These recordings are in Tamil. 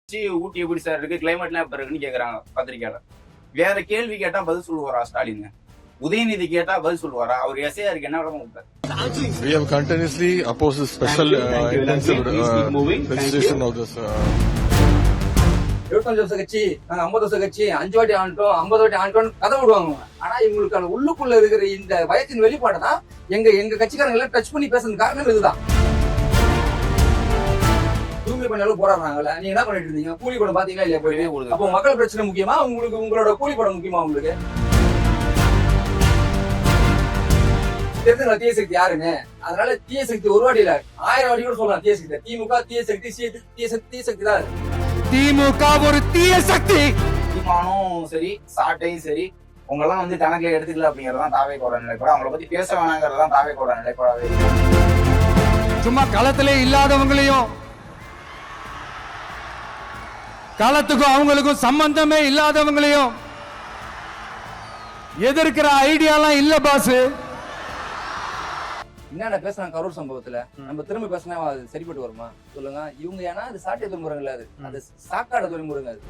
ஊட்டி எப்படி சார் இருக்கு, கிளைமேட்லாம் எப்படி இருக்குன்னு கேக்குறாங்க பத்திரிக்கையாளர். வேற கேள்வி கேட்டா பதில் சொல்லுவாரா ஸ்டாலின்? உதயநிதி கேட்டா பதில் சொல்லுவாரா? அவர் எஸ்ஐஆருக்கு என்ன விளக்கம் கொடுத்தாரு? We have continuously opposed the special intensive registration of this. 25 வருஷம் கட்சி, நாங்க 50 வருஷம் கட்சி, 5 வாட்டி ஆண்டோம், 50 வாட்டி ஆண்டோம் கதை விடுவாங்க. ஆனா இவங்களுக்கான உள்ளுக்குள்ள இருக்கிற இந்த பயத்தின் வெளிப்பாடு தான் எங்க கட்சிக்காரங்க எல்லாம் டச் பண்ணி பேசுறது காரணம் இதுதான். தூய்மை பண்ணாலும் போராடுறாங்கல்ல, நீங்க என்ன பண்ணிட்டு இருந்தீங்க? கூலி படம் பாத்தீங்களா இல்லையா? போய் அப்போ மக்கள் பிரச்சனை முக்கியமா, உங்களுக்கு உங்களோட கூலி படம் முக்கியமா? உங்களுக்கு தெரிஞ்சுங்களா தீய சக்தி யாருன்னு? அதனால தீய சக்தி ஒரு வாட்டி இல்ல 1000 வாட்டி கூட சொல்லலாம். தீய சக்தி திமுக, தீய சக்தி தீய சக்தி தான். திமுக ஒரு தீய சக்தி. சீமானும் சரி, சாட்டையும் சரி, உங்கெல்லாம் கணக்குல எடுத்துக்கல அப்படிங்கறதான் தாவேக்கோட நிலைப்பாடு. அவங்கள பத்தி பேச வேணாங்கிறதான் தாவேக்கோட நிலைப்பாடாவே. சும்மா களத்திலே இல்லாதவங்களையும், களத்துக்கும் அவங்களுக்கும் சம்பந்தமே இல்லாதவங்களையும் எதிர்க்கிற ஐடியாலாம் இல்ல பாஸ். என்னென்ன பேசுறாங்க கரூர் சம்பவத்துல, நம்ம திரும்ப பேசினா அது சரிப்பட்டு வருமா சொல்லுங்க? இவங்க ஏன்னா அது சாட்டை துறைமுறைகள், அது சாக்காடு துறைமுறைங்க. அது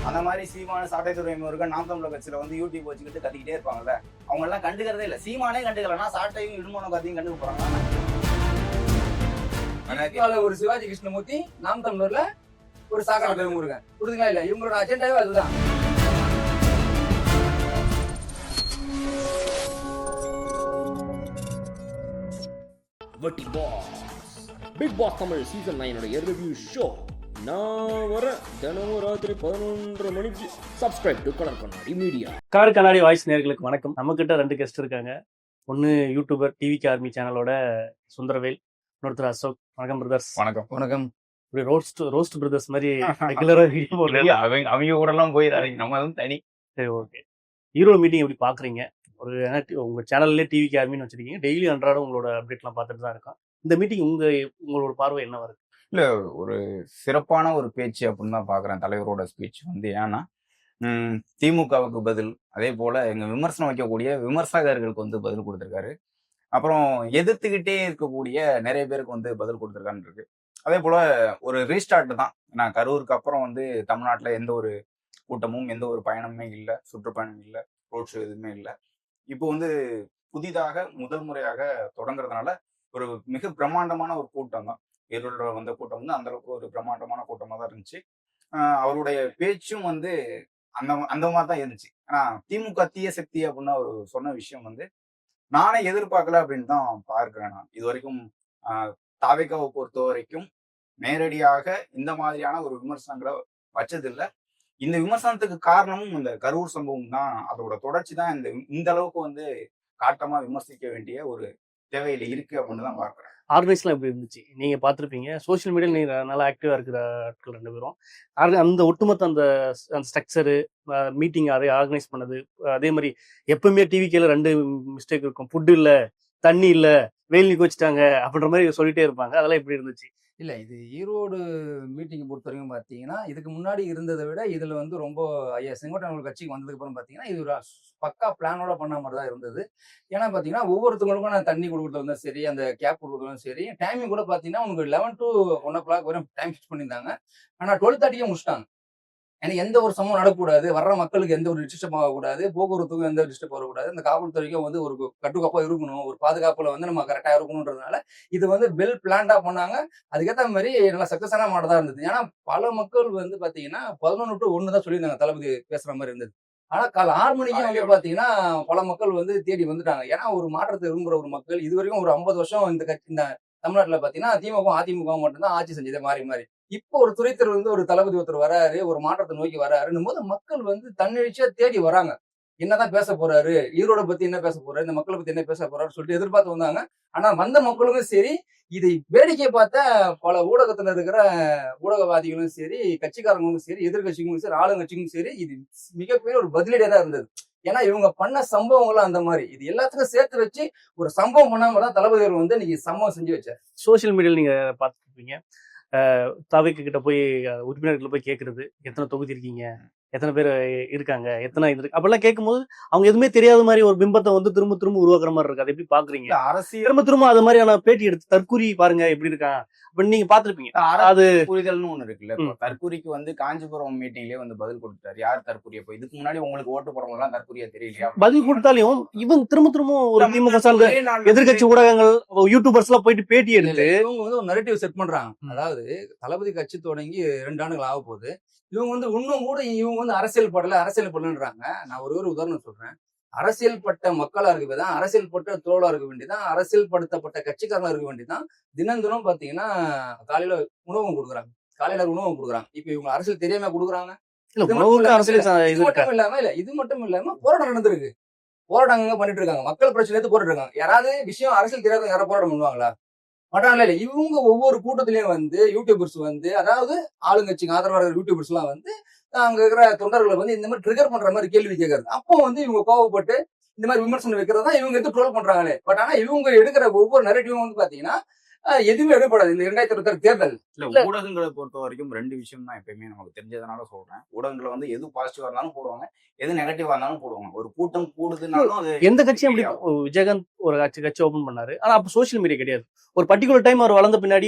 அந்த மாதிரி சீமான சாட்டை துறைமுருகன் நாம் தமிழர் கட்சியில யூடியூப் வச்சுக்கிட்டு கத்திக்கிட்டே இருப்பாங்கல்ல, அவங்க எல்லாம் கண்டுக்கிறதே இல்ல. சீமானே கண்டுக்கலன்னா சாட்டையும் இடுமோனும் கத்தியும் கண்டுக்க போறாங்க. ஒரு சிவாஜி கிருஷ்ணமூர்த்தி நாம் தமிழர்ல ஒரு சாக்காடு துறைமுருகன், புரியுதுங்களா இல்ல? இவங்களோட அஜெண்டாவே அதுதான். வட்டி boss Bigg Boss Tamil season 9 review show நான் வர தினமும் ராத்திரி 11:30 மணிக்கு. Subscribe to colour Kannadi media. Colour Kannadi voice நேயர்களுக்கு வணக்கம். நம்ம கிட்ட 2 கெஸ்ட் இருக்காங்க. ஒன்னு யூடியூபர் டிவிகே ஆர்மி சேனலோட சுந்தரவேல், இன்னொருத்தர் அசோக். வணக்கம் பிரதர்ஸ். வணக்கம். வணக்கம். இப்படி ரோஸ்ட் பிரதர்ஸ் மாதிரி ரெகுலரா அவங்க கூட எல்லாம் போயிடாரு, நம்ம தனி. சரி, ஓகே. ஈரோடு மீட்டிங் எப்படி பாக்குறீங்க? ஒரு உங்க சேனல்லே டிவிகே ஆர்மின்னு வச்சிருக்கீங்க, டெய்லி அன்றாடம் உங்களோட அப்டேட்லாம் பார்த்துட்டு தான் இருக்கோம். இந்த மீட்டிங் உங்களோட பார்வை என்ன வருது? இல்ல, ஒரு சிறப்பான ஒரு பேச்சு அப்படின்னு தான் பாக்குறேன் தலைவரோட ஸ்பீச். ஏன்னா திமுகவுக்கு பதில், அதே போல எங்க விமர்சனம் வைக்கக்கூடிய விமர்சகர்களுக்கு பதில் கொடுத்திருக்காரு. அப்புறம் எதிர்த்துக்கிட்டே இருக்கக்கூடிய நிறைய பேருக்கு பதில் கொடுத்திருக்கான்னு இருக்கு. அதே போல ஒரு ரீஸ்டார்ட் தான். நான் கரூருக்கு அப்புறம் தமிழ்நாட்டுல எந்த ஒரு கூட்டமும் எந்த ஒரு பயணமுமே இல்லை, சுற்றுப்பயணம் இல்லை, ரோட் ஷோ எதுவுமே இல்லை. இப்போ புதிதாக முதல் முறையாக தொடங்குறதுனால ஒரு மிக பிரம்மாண்டமான ஒரு கூட்டம் தான். ஈரோடு வந்த கூட்டம் அந்த அளவுக்கு ஒரு பிரம்மாண்டமான கூட்டமா தான் இருந்துச்சு. அவருடைய பேச்சும் அந்த மாதிரி தான் இருந்துச்சு. ஆனா திமுக தீய சக்தி அப்படின்னு அவர் சொன்ன விஷயம் நானே எதிர்பார்க்கல அப்படின்னு தான் பார்க்கிறேன். நான் இது வரைக்கும் தாவேக்காவை பொறுத்த வரைக்கும் நேரடியாக இந்த மாதிரியான ஒரு விமர்சனங்களை வச்சதில்லை. இந்த விமர்சனத்துக்கு காரணமும் இந்த கரூர் சம்பவம் தான். அதோட தொடர்ச்சி தான் இந்த அளவுக்கு காட்டமா விமர்சிக்க வேண்டிய ஒரு தேவையில இருக்கு அப்படின்னு தான் பார்க்கிறேன். ஆர்கனைஸ்லாம் எப்படி இருந்துச்சு? நீங்க பார்த்துருப்பீங்க, சோசியல் மீடியாவில் நீங்க நல்லா ஆக்டிவா இருக்கிற ஆட்கள் 2 பேரும். அந்த ஒட்டுமொத்த அந்த ஸ்ட்ரக்சரு, மீட்டிங் ஆர்கனைஸ் பண்ணது, அதே மாதிரி எப்பவுமே டிவிக்கேல 2 மிஸ்டேக் இருக்கும். ஃபுட்டு இல்ல, தண்ணி இல்ல, வெயில் நிக்க வச்சுட்டாங்க அப்படின்ற மாதிரி சொல்லிட்டே இருப்பாங்க. அதெல்லாம் எப்படி இருந்துச்சு? இல்ல, இது ஈரோடு மீட்டிங் பொறுத்த வரைக்கும் பாத்தீங்கன்னா, இதுக்கு முன்னாடி இருந்ததை விட இதுல ரொம்ப ஐயா செங்கோட்டையன் கட்சிக்கு வந்ததுக்கு அப்புறம் பாத்தீங்கன்னா, இது ஒரு பக்கா பிளானோட பண்ண மாதிரி தான் இருந்தது. ஏன்னா பாத்தீங்கன்னா ஒவ்வொருத்தவங்களுக்கும் நான் தண்ணி கொடுக்குறதும் சரி, அந்த கேப் கொடுக்குறதும் சரி, டைமிங் கூட பாத்தீங்கன்னா உங்களுக்கு 11 to 1 o'clock வரை டைம் ஃபிக்ஸ் பண்ணியிருந்தாங்க. ஆனா 12:30 முடிச்சிட்டாங்க. ஏன்னா எந்த ஒரு சம்பவம் நடக்கக்கூடாது, வர்ற மக்களுக்கு எந்த ஒரு டிஸ்டர்ப் ஆகக்கூடாது, போக்குவரத்துக்கும் எந்த டிஸ்டர்ப் வரக்கூடாது, இந்த காவல்துறைக்கும் ஒரு கட்டுக்கோப்பா இருக்கணும், ஒரு பாதுகாப்புல நம்ம கரெக்டா இருக்கணும்ன்றதுனால இது வெல் பிளான்டா பண்ணாங்க. அதுக்கேற்ற மாதிரி நல்லா சக்சஸான மாடதா இருந்தது. ஏன்னா பல மக்கள் பாத்தீங்கன்னா 11 to 1 தான் சொல்லியிருந்தாங்க தளபதி பேசுற மாதிரி இருந்தது. ஆனா காலை 6 மணிக்கு பாத்தீங்கன்னா பல மக்கள் தேடி வந்துட்டாங்க. ஏன்னா ஒரு மாற்றத்தை விரும்புற ஒரு மக்கள். இது வரைக்கும் ஒரு 50 வருஷம் இந்த தமிழ்நாட்டுல பாத்தீங்கன்னா திமுக அதிமுக மட்டும்தான் ஆட்சி செஞ்சது மாறி மாறி. இப்போ ஒரு துறைத்தர் ஒரு தளபதி ஒருத்தர் வராரு, ஒரு மாற்றத்தை நோக்கி வராருன்னும் போது மக்கள் தன்னெழுச்சியா தேடி வராங்க. என்னதான் பேச போறாரு, ஈரோட பத்தி என்ன பேச போறாரு, இந்த மக்களை பத்தி என்ன பேச போறாருன்னு சொல்லிட்டு எதிர்பார்த்து வந்தாங்க. ஆனா வந்த மக்களுக்கும் சரி, இதை வேடிக்கை பார்த்த பல ஊடகத்துல இருக்கிற ஊடகவாதிகளும் சரி, கட்சிக்காரங்களும் சரி, எதிர்கட்சிகளும் சரி, ஆளுங்கட்சிக்கும் சரி, இது மிகப்பெரிய ஒரு பதிலடியா தான் இருந்தது. ஏன்னா இவங்க பண்ண சம்பவங்களும் அந்த மாதிரி இது எல்லாத்துக்கும் சேர்த்து வச்சு ஒரு சம்பவம் பண்ணாம தான் தளபதி இன்னைக்கு சம்பவம் செஞ்சு வச்சார். சோசியல் மீடியாவில் நீங்க பார்த்துருப்பீங்க, தாவேக்கு கிட்ட போய் உறுப்பினர்கிட்ட போய் கேட்கறது, எத்தனை தொகுதி இருக்கீங்க, எத்தனை பேர் இருக்காங்க, எத்தனை இது இருக்கு அப்படிலாம் கேட்கும்போது அவங்க எதுவுமே தெரியாத மாதிரி ஒரு பிம்பத்தை வந்து திரும்ப திரும்ப உருவாக்குற மாதிரி இருக்கு. அதை எப்படி பாக்குறீங்க? இல்ல அரசியல் திரும்ப திரும்ப அது மாதிரியான பேட்டி எடுத்து தற்கூரி பாருங்க எப்படி இருக்கான் அப்படின்னு நீங்க பாத்திருப்பீங்க. அது புரிதல்னு ஒண்ணு இருக்குல்ல. இப்போ தற்கூரிக்கு வந்து காஞ்சிபுரம் மீட்டிங்லயே வந்து பதில் கொடுத்தாரு. யார் தற்கூரிய போய் இதுக்கு முன்னாடி உங்களுக்கு ஓட்டு போடுறவங்க எல்லாம் தற்கூரியா தெரியலையா? பதில் கொடுத்தாலையும் இவங்க திரும்ப திரும்ப ஒரு திமுக சார்ந்த எதிர்கட்சி ஊடகங்கள் யூடியூபர்ஸ் எல்லாம் போயிட்டு பேட்டி எடுத்து இவங்க வந்து ஒரு நெரேட்டிவ் செட் பண்றாங்க. அதாவது தளபதி கட்சி தொடங்கி 2 ஆண்டுகள் ஆக போகுது. இவங்க வந்து இன்னும் கூட இவங்க வந்து அரசியல் படலன்றாங்க. நான் ஒரு உதாரணம் சொல்றேன். அரசியல் பட்ட மக்களா இருக்க வேண்டியதான், அரசியல் பட்ட தோழா இருக்க வேண்டியதான், அரசியல் படுத்தப்பட்ட கட்சிக்காரனா இருக்க வேண்டியதான். தினம் பாத்தீங்கன்னா காலையில உணவகம் கொடுக்குறாங்க, காலையில உணவகம் கொடுக்குறாங்க. இப்ப இவங்க அரசியல் தெரியாம கொடுக்குறாங்க. இல்ல இது உணவுக்கு மட்டும் அரசியல் இது மட்டும் இல்லாம போராட்டம் நடந்திருக்கு. போராட்டங்க பண்ணிட்டு இருக்காங்க. மக்கள் பிரச்சனை எடுத்து போராட்டு இருக்காங்க. யாராவது விஷயம் அரசியல் தெரியாத யாராவது போராட்டம் பண்ணுவாங்களா? மாட்டாங்களா? இல்ல இவங்க ஒவ்வொரு கூட்டத்திலயும் வந்து யூடியூபர்ஸ் வந்து, அதாவது ஆளுங்கட்சிக்கு ஆதரவாளர் யூடியூபர்ஸ் எல்லாம் வந்து அங்க இருக்கிற தொண்டர்களை வந்து இந்த மாதிரி ட்ரிகர் பண்ற மாதிரி கேள்வி கேட்கறது. அப்போ வந்து இவங்க கோவப்பட்டு இந்த மாதிரி விமர்சனம் வைக்கிறதா இவங்க எடுத்து ட்ரோல் பண்றாங்களே. பட் ஆனா இவங்க எடுக்கிற ஒவ்வொரு நெரேட்டிவும் வந்து பாத்தீங்கன்னா எதுவுமே எடுப்படாது. இந்த 2026 தேர்தல் இல்ல ஊடகங்களை பொறுத்த வரைக்கும் 2 விஷயம் தான் எப்பயுமே நமக்கு தெரிஞ்சதுனால சொல்றேன். ஊடகங்களை வந்து எது பாசிட்டிவா இருந்தாலும் போடுவாங்க, எது நெகட்டிவா இருந்தாலும் போடுவாங்க. ஒரு கூட்டம் கூடுதுனாலும் அது எந்த கட்சியும் அப்படி விஜயகாந்த் ஒரு கட்சி ஓபன் பண்ணாரு. ஆனா அப்ப சோசியல் மீடியா கிடையாது. ஒரு பர்டிகுலர் டைம் அவர் வளர்ந்த பின்னாடி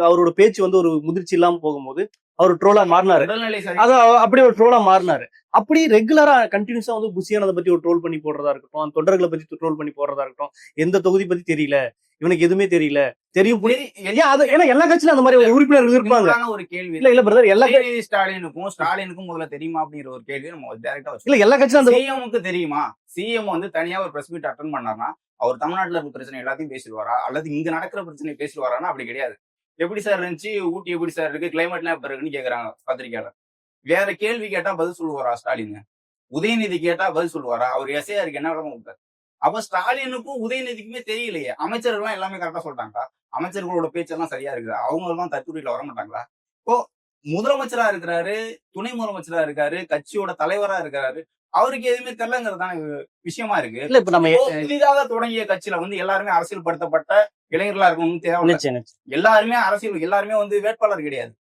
அவரோட பேச்சு வந்து ஒரு முதிர்ச்சி இல்லாம போகும்போது அவர் ட்ரோலா மாறினாரு. உடல்நிலை சரி அது அப்படியே ஒரு ட்ரோலா மாறினாரு. அப்படி ரெகுலரா கண்டினியூஸா வந்து புசியானதை பத்தி ஒரு ட்ரோல் பண்ணி போடுறதா இருக்கட்டும், தொண்டர்களை பத்தி ட்ரோல் பண்ணி போடுறதா இருக்கட்டும், எந்த தொகுதி பத்தி தெரியல, இவனுக்கு எதுவுமே தெரியல, தெரியும் ஏன்னா எல்லா கட்சியிலும் அந்த மாதிரி ஒரு உறுப்பினர்கள் இருப்பாங்க. ஒரு கேள்வி இல்ல பிரதர், எல்லா ஸ்டாலினுக்கும் முதல்ல தெரியுமா அப்படிங்கிற ஒரு கேள்வி நம்ம டைரக்டா இல்ல எல்லா கட்சியும் அந்த சிஎம்க்கு தெரியுமா? சிஎம் வந்து தனியா ஒரு பிரஸ் மீட் அட்டன் பண்ணாருன்னா அவர் தமிழ்நாட்டுல இருக்க பிரச்சனை எல்லாத்தையும் பேசிடுவாரா, அல்லது இங்க நடக்கிற பிரச்சனை பேசிடுவாரான்னா அப்படி கிடையாது. எப்படி சார் இருந்துச்சு, ஊட்டி எப்படி சார் இருக்கு, கிளைமேட்லாம் எப்படி இருக்குன்னு கேக்குறாங்க பத்திரிக்கையாளர். வேற கேள்வி கேட்டா பதில் சொல்லுவாரா ஸ்டாலின்? உதயநிதி கேட்டா பதில் சொல்லுவாரா? அவர் எஸ்ஐஆருக்கு என்ன விளக்கம் கொடுத்தாரு? அப்ப ஸ்டாலினுக்கும் உதயநிதிக்குமே தெரியலையே. அமைச்சர்கள் எல்லாமே கரெக்டா சொல்லிட்டாங்களா? அமைச்சர்களோட பேச்செல்லாம் சரியா இருக்குதா? அவங்க எல்லாம் தற்கூரியில வர மாட்டாங்களா? இப்போ முதலமைச்சரா இருக்கிறாரு, துணை முதலமைச்சரா இருக்காரு, கட்சியோட தலைவரா இருக்கிறாரு, அவருக்கு எதுவுமே தெரியலங்கிறது தானே விஷயமா இருக்கு. இல்ல இப்ப நம்ம புதிதாக தொடங்கிய கட்சியில வந்து எல்லாருமே அரசியல் படுத்தப்பட்ட இளைஞர்களா இருக்கணும்னு தேவை. எல்லாருமே அரசியல், எல்லாருமே வந்து வேட்பாளர் கிடையாது.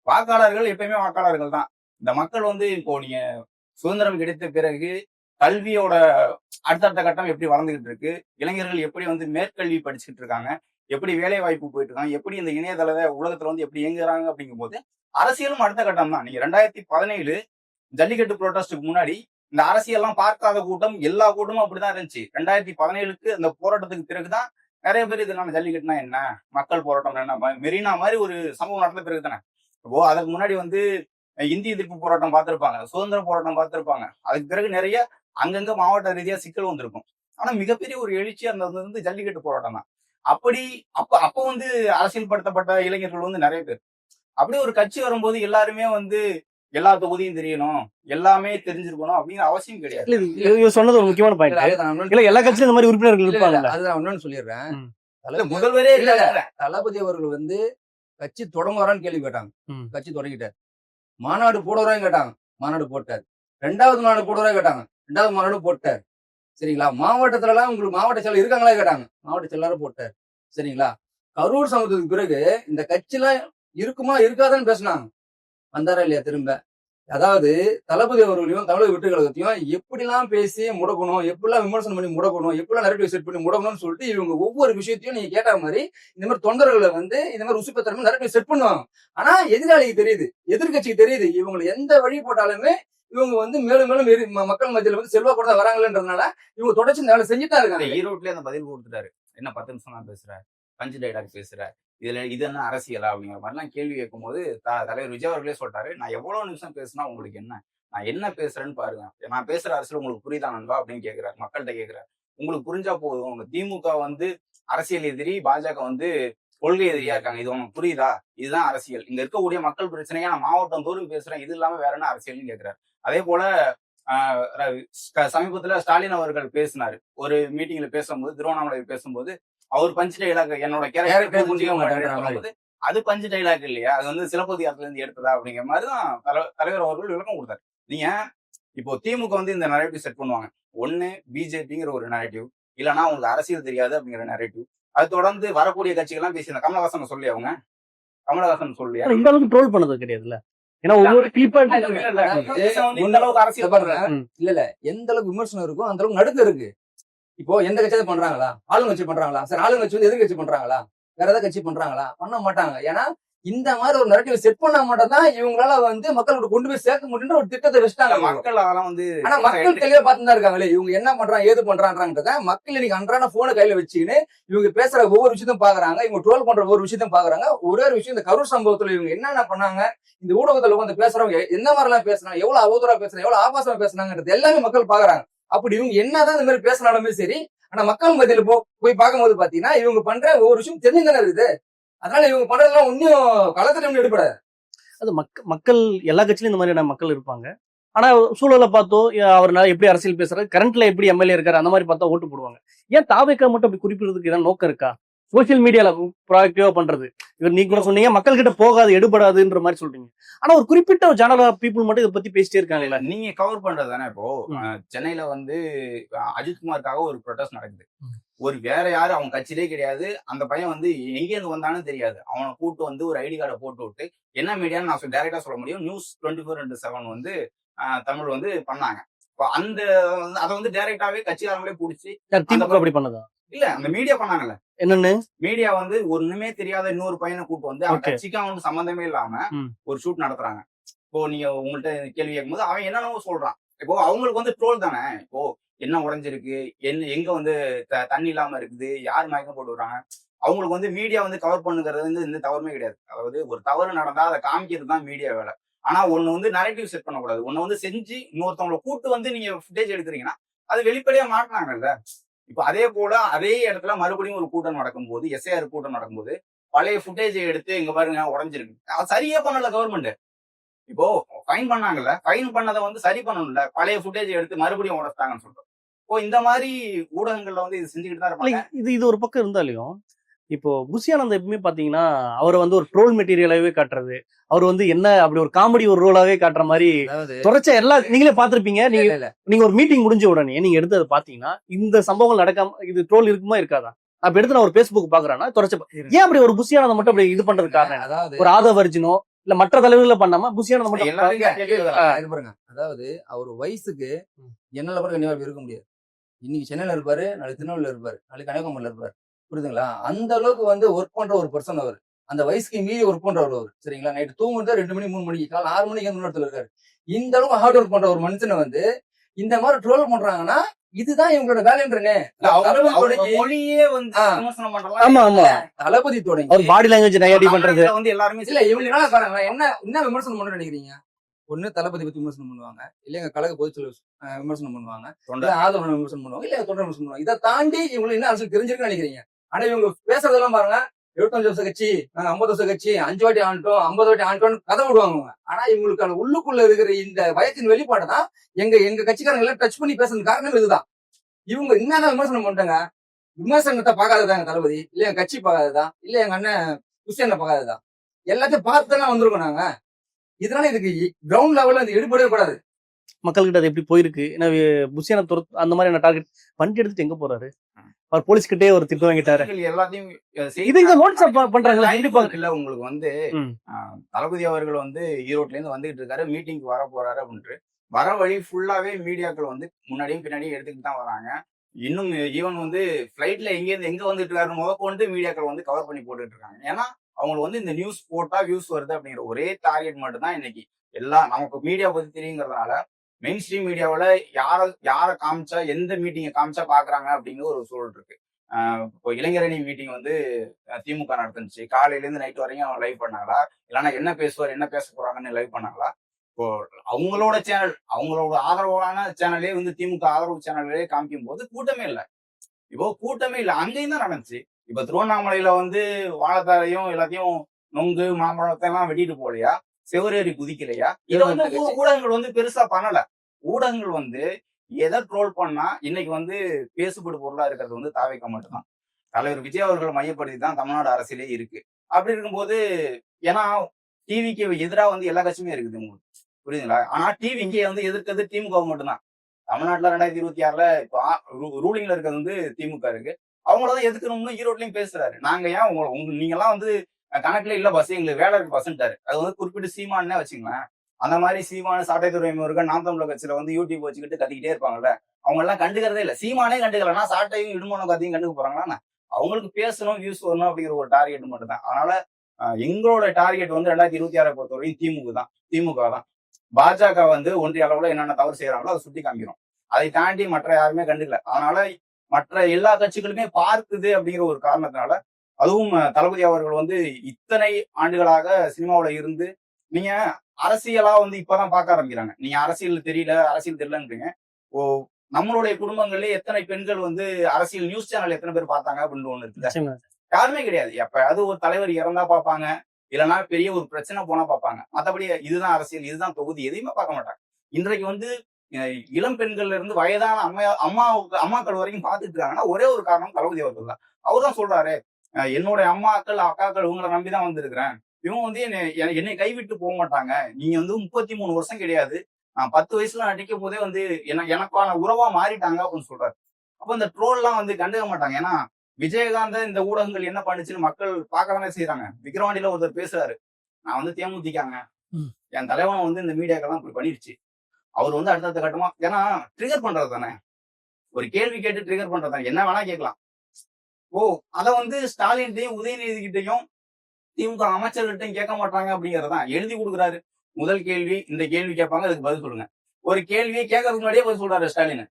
வாக்காளர்கள் எப்பயுமே வாக்காளர்கள் தான். இந்த மக்கள் வந்து இப்போ நீங்க சுதந்திரம் கிடைத்த பிறகு கல்வியோட அடுத்தடுத்த கட்டம் எப்படி வளர்ந்துகிட்டு இருக்கு, இளைஞர்கள் எப்படி வந்து மேற்கல்வி படிச்சுட்டு இருக்காங்க, எப்படி வேலை வாய்ப்பு போயிட்டு இருக்காங்க, எப்படி இந்த இணையதள உலகத்துல வந்து எப்படி இயங்குறாங்க அப்படிங்கும் போது அரசியலும் அடுத்த கட்டம் தான். நீங்க 2017 ஜல்லிக்கட்டு புரோட்டஸ்டுக்கு முன்னாடி இந்த அரசியல்லாம் பார்க்காத கூட்டம், எல்லா கூட்டமும் அப்படிதான் இருந்துச்சு. 2017க்கு அந்த போராட்டத்துக்கு பிறகுதான் நிறைய பேர் இது நம்ம ஜல்லிக்கட்டுனா என்ன, மக்கள் போராட்டம் என்ன, மெரினா மாதிரி ஒரு சம்பவம் நடந்த பிறகு தானே. இப்போ அதுக்கு முன்னாடி வந்து இந்திய எதிர்ப்பு போராட்டம் பார்த்திருப்பாங்க, சுதந்திர போராட்டம் பார்த்திருப்பாங்க. அதுக்கு பிறகு நிறைய அங்கங்க மாவட்ட ரீதியா சிக்கல் வந்திருக்கும். ஆனா மிகப்பெரிய ஒரு எழுச்சியா இருந்தது வந்து ஜல்லிக்கட்டு போராட்டம் தான். அப்படி அப்ப வந்து அரசியல் படுத்தப்பட்ட இளைஞர்கள் வந்து நிறைய பேர். அப்படி ஒரு கட்சி வரும்போது எல்லாருமே வந்து எல்லா தொகுதியும் தெரியணும், எல்லாமே தெரிஞ்சிருக்கணும் அப்படின்னு அவசியம் கிடையாது. சொன்னது ஒரு முக்கியமான பாயிண்ட். இல்ல எல்லா கட்சியிலும் இந்த மாதிரி உறுப்பினர்கள் இருப்பாங்க. அதுதான் ஒன்னு சொல்லிடுறேன். முதல்வரே இல்ல, தளபதி அவர்கள் வந்து கட்சி தொடங்குவாரான்னு கேள்வி கேட்டாங்க. கட்சி தொடங்கிட்டார். மாநாடு போடுவாரான்னு கேட்டாங்க, மாநாடு போட்டார். 2வது மாநாடு போடுவாரா கேட்டாங்க, 2வது மாநாடு போட்டார். சரிங்களா? மாவட்டத்துல எல்லாம் உங்களுக்கு மாவட்ட செயலர் இருக்காங்களா கேட்டாங்க, மாவட்ட செயலரும் போட்டார். சரிங்களா? கரூர் சமூகத்துக்கு பிறகு இந்த கட்சியெல்லாம் இருக்குமா இருக்காதான்னு பேசினாங்க. வந்தாரா இல்லையா திரும்ப? அதாவது தளபதி அவர்களையும் தமிழக வெற்றி கழகத்தையும் எப்படிலாம் பேசி முடக்கணும், எப்படிலாம் விமர்சனம் பண்ணி முடக்கணும், எப்படிலாம் நெரேட்டிவ் செட் பண்ணி முடக்கணும்னு சொல்லிட்டு இவங்க ஒவ்வொரு விஷயத்தையும் நீங்க கேட்ட மாதிரி இந்த மாதிரி தொண்டர்களை வந்து இந்த மாதிரி உசுப்பத்திரமா நெரேட்டிவ் செட் பண்ணுவாங்க. ஆனா எதிராளிக்கு தெரியுது, எதிர்கட்சிக்கு தெரியுது, இவங்களை எந்த வழி போட்டாலுமே இவங்க வந்து மேலும் மேலும் மக்கள் மத்தியில வந்து செல்வா கூட வராங்களன்றதுனால இவங்க தொடர்ச்சி வேலை செஞ்சுட்டா இருக்காங்க. ஈரோட்லயே அந்த பதில் கொடுத்துட்டாரு. என்ன 10 நிமிஷம் தான் பேசுற, பஞ்சு டைலாக் பேசுற, இதுல இது என்ன அரசியலா அப்படிங்கிற மாதிரிலாம் கேள்வி கேட்கும் போது தலைவர் விஜய் அவர்களே சொல்லிட்டாரு, நான் எவ்வளவு நிமிஷம் பேசினா உங்களுக்கு என்ன, நான் என்ன பேசுறேன்னு பாருங்க, நான் பேசுற அரசியல் உங்களுக்கு புரியுதா நண்பா அப்படின்னு கேட்கிறாரு. மக்கள்கிட்ட கேட்கிறாரு. உங்களுக்கு புரிஞ்சா போதும், உங்க திமுக வந்து அரசியல் எதிரி, பாஜக வந்து கொள்கை எதிரியா இருக்காங்க, இது உனக்கு புரியுதா, இதுதான் அரசியல், இங்க இருக்கக்கூடிய மக்கள் பிரச்சனையா நான் மாவட்டம் தோறும் பேசுறேன், இது இல்லாம வேற என்ன அரசியல்னு கேட்கிறாரு. அதே போல சமீபத்துல ஸ்டாலின் அவர்கள் பேசினாரு ஒரு மீட்டிங்ல பேசும்போது, திருவண்ணாமலையில் பேசும்போது அவர் பஞ்சு டைலாக் என்னோட கேரக்டர் அது பஞ்சு டைலாக் இல்லையா, அது வந்து சிலப்பதிகாரத்துல இருந்து எடுத்ததா அப்படிங்கிற மாதிரிதான் தலைவர் அவர்கள் விளக்கம் கொடுத்தாரு. நீங்க இப்போ திமுக வந்து இந்த நரேட்டிவ் செட் பண்ணுவாங்க. ஒண்ணு பிஜேபிங்கிற ஒரு நரேட்டிவ், இல்லைன்னா உங்களுக்கு அரசியல் தெரியாது அப்படிங்கிற நரேட்டிவ். அது தொடர்ந்து வரக்கூடிய கட்சிகள்லாம் பேசி கமலஹாசன் சொல்லி அவங்க கமலஹாசன் சொல்லியா இந்த அளவுக்கு ட்ரோல் பண்ணது கிடையாதுல்ல. ஏன்னா ஒவ்வொரு கிளிப்பா இந்த அளவுக்கு அரசியல் பண்ற இல்ல எந்த அளவுக்கு விமர்சனம் இருக்கும் அந்த அளவுக்கு நடுக்கம் இருக்கு. இப்போ எந்த கட்சியாவது பண்றாங்களா? ஆளுங்கட்சி பண்றாங்களா? சார் ஆளுங்கட்சி வந்து எதிர்கட்சி பண்றாங்களா? வேற ஏதாவது கட்சி பண்றாங்களா? பண்ண மாட்டாங்க. ஏன்னா இந்த மாதிரி ஒரு நரேட்டிவ் செட் பண்ணா மட்டும் தான் இவங்களால வந்து மக்கள்கிட்ட கொண்டு போய் சேர்க்க முடியுன்ற ஒரு திட்டத்தை வச்சுட்டாங்க. மக்கள் அதெல்லாம் வந்து ஆனா மக்கள் தெளிவா பார்த்துதான் இருக்காங்களே இவங்க என்ன பண்றாங்க ஏது பண்றாங்கன்றத மக்கள் இன்னைக்கு அன்றாட போனை கையில வச்சுக்கின்னு இவங்க பேசுற ஒவ்வொரு விஷயத்தையும் பாக்குறாங்க, இவங்க ட்ரோல் பண்ற ஒவ்வொரு விஷயத்தையும் பாக்குறாங்க. ஒரே ஒரு விஷயம், இந்த கரூர் சம்பவத்துல இவங்க என்னென்ன பண்ணாங்க, இந்த ஊடகத்துல வந்து பேசுறவங்க என்ன மாதிரி எல்லாம் பேசுறாங்க, எவ்வளவு அவதூறா பேசுறாங்க, எவ்வளவு ஆபாசமா பேசுறாங்கன்றது எல்லாமே மக்கள் பாக்குறாங்க. அப்படி இவங்க என்னதான் இந்த மாதிரி பேசினாலுமே சரி, ஆனா மக்கள் மத்தியில போய் பார்க்கும்போது பாத்தீங்கன்னா இவங்க பண்ற ஒவ்வொரு விஷயம் தெரிஞ்சுதானே இருக்குது. அதனால இவங்க பண்றதெல்லாம் இன்னும் களத்துல எடுப்படாது. அது மக்கள் எல்லா கட்சியிலும் இந்த மாதிரியான மக்கள் இருப்பாங்க. ஆனா சூழலை பார்த்தோ அவர்னால எப்படி அரசியல் பேசுறாரு, கரண்ட்ல எப்படி எம்எல்ஏ இருக்காரு, அந்த மாதிரி பார்த்தா ஓட்டு போடுவாங்க. ஏன் தாவேக்கா மட்டும் அப்படி குறிப்பிடுறதுக்கு ஏதாவது நோக்கம் இருக்கா? சோசியல் மீடியால ப்ராக்டிவா பண்றது, இவர் நீங்க கூட சொன்னீங்க மக்கள் கிட்ட போகாது எடுபடாதுன்ற மாதிரி சொல்றீங்க. ஆனா ஒரு குறிப்பிட்ட ஜனரல் பீப்புள் மட்டும் இதை பத்தி பேசிட்டே இருக்காங்கல்ல. நீங்க கவர் பண்றது தானே. இப்போ சென்னையில வந்து அஜித்குமாருக்காக ஒரு ப்ரொடெஸ்ட் நடக்குது. ஒரு வேற யாரும் அவங்க கட்சியிலே கிடையாது. அந்த பையன் வந்து எங்க இருந்து வந்தானு தெரியாது. அவனை கூட்டு வந்து ஒரு ஐடி கார்டை போட்டு விட்டு என்ன மீடியான்னு நான் டைரக்டா சொல்ல முடியும், நியூஸ் 24/7 வந்து தமிழ் வந்து பண்ணாங்க. இப்போ அந்த அதை வந்து டைரக்டாவே கட்சிக்காரங்களே பிடிச்சி திமுக அப்படி பண்ணதா? இல்ல அந்த மீடியா பண்ணாங்கல்ல. என்னன்னு மீடியா வந்து ஒண்ணுமே தெரியாத இன்னொரு பையனை கூட்டு வந்து அவன் கட்சிக்கு அவனுக்கு சம்பந்தமே இல்லாம ஒரு ஷூட் நடத்துறாங்க. இப்போ நீங்க உங்கள்கிட்ட கேள்வி கேட்கும்போது அவன் என்னென்னவோ சொல்றான். இப்போ அவங்களுக்கு வந்து ட்ரோல் தானே. இப்போ என்ன உடைஞ்சிருக்கு, எங்க வந்து தண்ணி இல்லாம இருக்குது, யார் மயக்கம் போட்டு விடுறாங்க, அவங்களுக்கு வந்து மீடியா வந்து கவர் பண்ணுங்கிறது வந்து எந்த தவறுமே கிடையாது. அதாவது ஒரு தவறு நடந்தா அதை காமிக்கிறது தான் மீடியா வேலை. ஆனா ஒண்ணு வந்து நரேட்டிவ் செட் பண்ணக்கூடாது. ஒண்ணு வந்து செஞ்சு இன்னொருத்தவங்களை கூட்டு வந்து நீங்க ஃபுட்டேஜ் எடுக்கிறீங்கன்னா அது வெளிப்படையா மாட்டினாங்கல்ல. இப்ப அதே போல அதே இடத்துல மறுபடியும் ஒரு கூட்டம் நடக்கும்போது, எஸ்ஐஆர் கூட்டம் நடக்கும்போது பழைய ஃபுட்டேஜை எடுத்து இங்க பாருங்க உடஞ்சிருக்கு, அது சரியா பண்ணல கவர்மெண்ட். இப்போ ஃபைன் பண்ணாங்கல்ல, ஃபைன் பண்ணதை வந்து சரி பண்ணணும்ல, பழைய ஃபுட்டேஜ் எடுத்து மறுபடியும் உடச்சிட்டாங்கன்னு சொல்றோம். இப்போ இந்த மாதிரி ஊடகங்கள்ல வந்து இது செஞ்சுக்கிட்டு தான் இருப்பாங்க. இது ஒரு பக்கம் இருந்தாலையும் இப்போ புஷியானந்த் எப்பவுமே பாத்தீங்கன்னா அவரை வந்து ஒரு ட்ரோல் மெட்டீரியலாவே காட்டுறது, அவர் வந்து என்ன அப்படி ஒரு காமெடி ஒரு ரோலாவே காட்டுற மாதிரி தொடர்ச்சா எல்லா நீங்களே பாத்திருப்பீங்க. நீங்க ஒரு மீட்டிங் முடிஞ்ச உடனே நீங்க எடுத்து அதை பாத்தீங்கன்னா இந்த சம்பவங்கள் நடக்காம இது ட்ரோல் இருக்குமா இருக்காதா? அப்ப எடுத்து நான் ஒரு பேஸ்புக் பாக்குறேன்னா தொடர்ச்சி ஏன் அப்படி ஒரு புஷியானந்த் மட்டும் அப்படி இது பண்றது காரணம்? அதாவது ஒரு ஆதவர்ஜினோ இல்ல மற்ற தலைவர்களை பண்ணாம புஷியானந்த் மட்டும் பாருங்க. அதாவது அவர் வயசுக்கு என்னால கூட கண்டிப்பா இருக்க முடியாது. இன்னைக்கு சென்னையில இருப்பாரு, நாளைக்கு திருநெல்வேலியில இருப்பாரு, நாளைக்கு கன்னியாகுமரியில இருப்பாரு. புரியுதுங்களா? அந்த அளவுக்கு வந்து ஒர்க் பண்ற ஒரு பர்சன் அவர். அந்த வயசுக்கு மீறி ஒர்க் பண்றவர் அவர். சரிங்களா? நைட்டு தூங்குறது 2 மணி 3 மணிக்கு, காலை 6 மணிக்கு முன்னோட்டத்துல இருக்காரு. இந்த அளவுக்கு ஹார்ட் ஒர்க் பண்ற ஒரு மனுஷனை வந்து இந்த மாதிரி ட்ரோல் பண்றாங்கன்னா இதுதான் இவங்களோட வேலைன்றனே. மொழியே வந்து ஆமா ஆமா தளபதி தொடங்கி அவர் பாடி லாங்குவேஜ் நையாடி பண்றது வந்து எல்லாருமே இல்ல. இவங்க என்ன பாருங்க, என்ன விமர்சனம் பண்ண நினைக்கிறீங்க? ஒண்ணு தளபதி பத்தி விமர்சனம் பண்ணுவாங்க, இல்ல எங்க கழக பொதுச்செயலர் விமர்சனம் பண்ணுவாங்க, ஆதரவு விமர்சனம் பண்ணுவாங்க, இல்ல தொண்டர் விமர்சனம் பண்ணுவாங்க. இதை தாண்டி இவங்களுக்கு என்ன அரசு தெரிஞ்சிருக்குன்னு நினைக்கிறீங்க? ஆனா இவங்க பேசுறதெல்லாம் பாருங்க, 75 வருஷ கட்சி, 50 வருஷ கட்சி, 5 வாட்டி ஆண்டோம், 50 வாட்டி ஆண்டோம் கதை விடுவாங்க. ஆனா இவங்களுக்கான உள்ளுக்குள்ள இருக்கிற இந்த பயத்தின் வெளிப்பாடு தான் எங்க கட்சிக்காரங்க எல்லாம் டச் பண்ணி பேசுறது காரணம் இதுதான். இவங்க என்னதான் விமர்சனம் பண்ணிட்டாங்க, விமர்சனத்தை பார்க்காததாங்க தளபதி, இல்ல எங்க கட்சி பார்க்காததா, இல்ல எங்க அண்ணன் குஷியனை பார்க்காததா, எல்லாத்தையும் பார்த்துதான் வந்திருக்கோம் நாங்க. இதனால இதுக்கு கிரவுண்ட் லெவல்ல அது எடுபடவே கூடாது. மக்கள்கிட்ட அது எப்படி போயிருக்கு? ஏன்னா புஷியான அந்த மாதிரியான டார்கெட் வண்டி எடுத்துட்டு எங்க போறாரு? அவர் போலீஸ் கிட்டே ஒரு திட்டம் வாங்கிட்டாரு. எல்லாத்தையும் இது இங்க நோட்ஸ் பண்றாங்களா? இல்ல உங்களுக்கு வந்து தளபதி அவர்கள் வந்து ஈரோட்ல இருந்து வந்துகிட்டு இருக்காரு, மீட்டிங்க்கு வர போறாரு அப்படின்ட்டு வர வழி ஃபுல்லாவே மீடியாக்கள் வந்து முன்னாடியும் பின்னாடியும் எடுத்துக்கிட்டு தான் வராங்க. இன்னும் ஈவன் வந்து பிளைட்ல எங்க இருந்து எங்க வந்துட்டு இருக்காரு முதற்கொண்டு மீடியாக்கள் வந்து கவர் பண்ணி போட்டுட்டு இருக்காங்க. ஏன்னா அவங்களுக்கு வந்து இந்த நியூஸ் போட்டா வியூஸ் வருது அப்படிங்கிற ஒரே டார்கெட் மட்டும் தான் இன்னைக்கு எல்லாம் நமக்கு மீடியா பத்தி தெரியுங்கிறதுனால மெயின் ஸ்ட்ரீம் மீடியாவில் யாரை காமிச்சா எந்த மீட்டிங்கை காமிச்சா பாக்குறாங்க அப்படிங்கிற ஒரு சூழல் இருக்கு. இப்போ இளைஞரணி மீட்டிங் வந்து திமுக நடத்துச்சு, காலையில இருந்து நைட் வரையும் அவங்க லைவ் பண்ணாங்களா, இல்லைன்னா என்ன பேசுவார் என்ன பேச போறாங்கன்னு லைவ் பண்ணாங்களா? இப்போ அவங்களோட சேனல், அவங்களோட ஆதரவான சேனலே வந்து திமுக ஆதரவு சேனல்லே காமிக்கும் போது கூட்டமே இல்லை. இப்போ கூட்டமே இல்லை, அங்கேயும் தான் நடந்துச்சு. இப்ப திருவண்ணாமலையில வந்து வாழைத்தாரையும் எல்லாத்தையும் நொங்கு மாம்பழத்தை எல்லாம் வெட்டிட்டு போலையா, செவரேறி குதிக்கலையா? இதை வந்து ஊடகங்கள் வந்து பெருசா பண்ணல. ஊடகங்கள் வந்து எதை ட்ரோல் பண்ணா இன்னைக்கு வந்து பேசுபடு பொருளா இருக்கிறது வந்து தாவேக்க மட்டும்தான். தலைவர் விஜய் அவர்கள் மையப்படுத்தி தான் தமிழ்நாடு அரசியலே இருக்கு. அப்படி இருக்கும்போது ஏன்னா டிவிக்கு எதிராக வந்து எல்லா கட்சியுமே இருக்குது உங்களுக்கு, புரியுதுங்களா? ஆனா டிவிக்கு வந்து எதிர்க்கிறது திமுக மட்டும்தான். தமிழ்நாட்டுல 2026ல இப்போ ரூலிங்ல இருக்கிறது வந்து திமுக இருக்கு. அவங்களதான் எதுக்கணும்னு ஈரோட்லயும் பேசுறாரு. நாங்க ஏன் நீங்க எல்லாம் வந்து கணக்குல இல்ல பஸ் எங்களுக்கு வேலை இருக்கு பஸ்ன்ட்டாரு. அது வந்து குறிப்பிட்டு சீமானே வச்சுங்களேன். அந்த மாதிரி சீமானு, சாட்டை துரைமுருகன், நாம் தமிழர் கட்சியில வந்து யூடியூப் வச்சுக்கிட்டு கத்திக்கிட்டே இருப்பாங்கல்ல, அவங்க எல்லாம் கண்டுக்கிறதே இல்ல. சீமானே கண்டுக்கலன்னா சாட்டையும் இடுமனும் கத்தியும் கண்டுக்க போறாங்களா? அவங்களுக்கு பேசணும், வியூஸ் வரணும் அப்படிங்கிற ஒரு டார்கெட் மட்டும் தான். அதனால எங்களோட டார்கெட் வந்து 2026 பொறுத்தவரைக்கும் திமுக தான். பாஜக வந்து ஒன்றிய அளவுல என்னென்ன தவறு செய்யறாங்களோ அதை சுட்டி காமிக்கிறோம். அதை தாண்டி மற்ற யாருமே கண்டுக்கல. அதனால மற்ற எல்லா கட்சிகளுமே பார்க்குது அப்படிங்கிற ஒரு காரணத்தினால, அதுவும் தளபதி அவர்கள் வந்து இத்தனை ஆண்டுகளாக சினிமாவுல இருந்து நீங்க அரசியலா வந்து இப்பதான் பார்க்க ஆரம்பிக்கிறாங்க. நீங்க அரசியல் தெரியலன்றீங்க. நம்மளுடைய குடும்பங்கள்லயே எத்தனை பெண்கள் வந்து அரசியல் நியூஸ் சேனல் எத்தனை பேர் பார்த்தாங்க அப்படின்னு ஒண்ணு இருக்குல்ல, யாருமே கிடையாது. எப்பயாவது ஒரு தலைவர் இறந்தா பார்ப்பாங்க, இல்லைன்னா பெரிய ஒரு பிரச்சனை போனா பார்ப்பாங்க. மற்றபடி இதுதான் அரசியல், இதுதான் தொகுதி, எதையுமே பார்க்க மாட்டாங்க. இன்றைக்கு வந்து இளம் பெண்கள்ல இருந்து வயதான அம்மாக்கள் வரைக்கும் பார்த்துட்டு இருக்காங்கன்னா ஒரே ஒரு காரணம் தளபதி அவர்கள் தான். அவர் தான் சொல்றாரு, என்னுடைய அம்மாக்கள் அக்காக்கள் இவங்களை நம்பிதான் வந்திருக்கிறேன். இவங்க வந்து என்னை கைவிட்டு போக மாட்டாங்க. நீங்க வந்து 33 வருஷம் கிடையாது, நான் 10 வயசுல நடிக்கும் போதே வந்து எனக்கான உறவா மாறிட்டாங்க அப்படின்னு சொல்றாரு. அப்ப இந்த ட்ரோல் எல்லாம் வந்து கண்டுக்க மாட்டாங்க. ஏன்னா விஜயகாந்த இந்த ஊடகங்கள் என்ன பண்ணுச்சுன்னு மக்கள் பார்க்கதானே செய்யறாங்க. விக்கிரவாண்டியில ஒருத்தர் பேசுறாரு, நான் வந்து தேமுதிகாங்க, என் தலைவனை வந்து இந்த மீடியாக்கெல்லாம் இப்படி பண்ணிருச்சு. அவர் வந்து அடுத்தடுத்த கட்டமா, ஏன்னா ட்ரிகர் பண்றது தானே, ஒரு கேள்வி கேட்டு ட்ரிகர் பண்றது தானே, என்ன வேணா கேட்கலாம். அதை வந்து ஸ்டாலின்ட்டையும் உதயநிதி கிட்டையும் திமுக அமைச்சர்கிட்டையும் கேட்க மாட்டாங்க அப்படிங்கறதான் எழுதி கொடுக்குறாரு. முதல் கேள்வி இந்த கேள்வி கேட்பாங்க, அதுக்கு பதில் சொல்லுங்க. ஒரு கேள்வியை கேட்கறதுக்கு முன்னாடியே பதில் சொல்றாரு ஸ்டாலின்.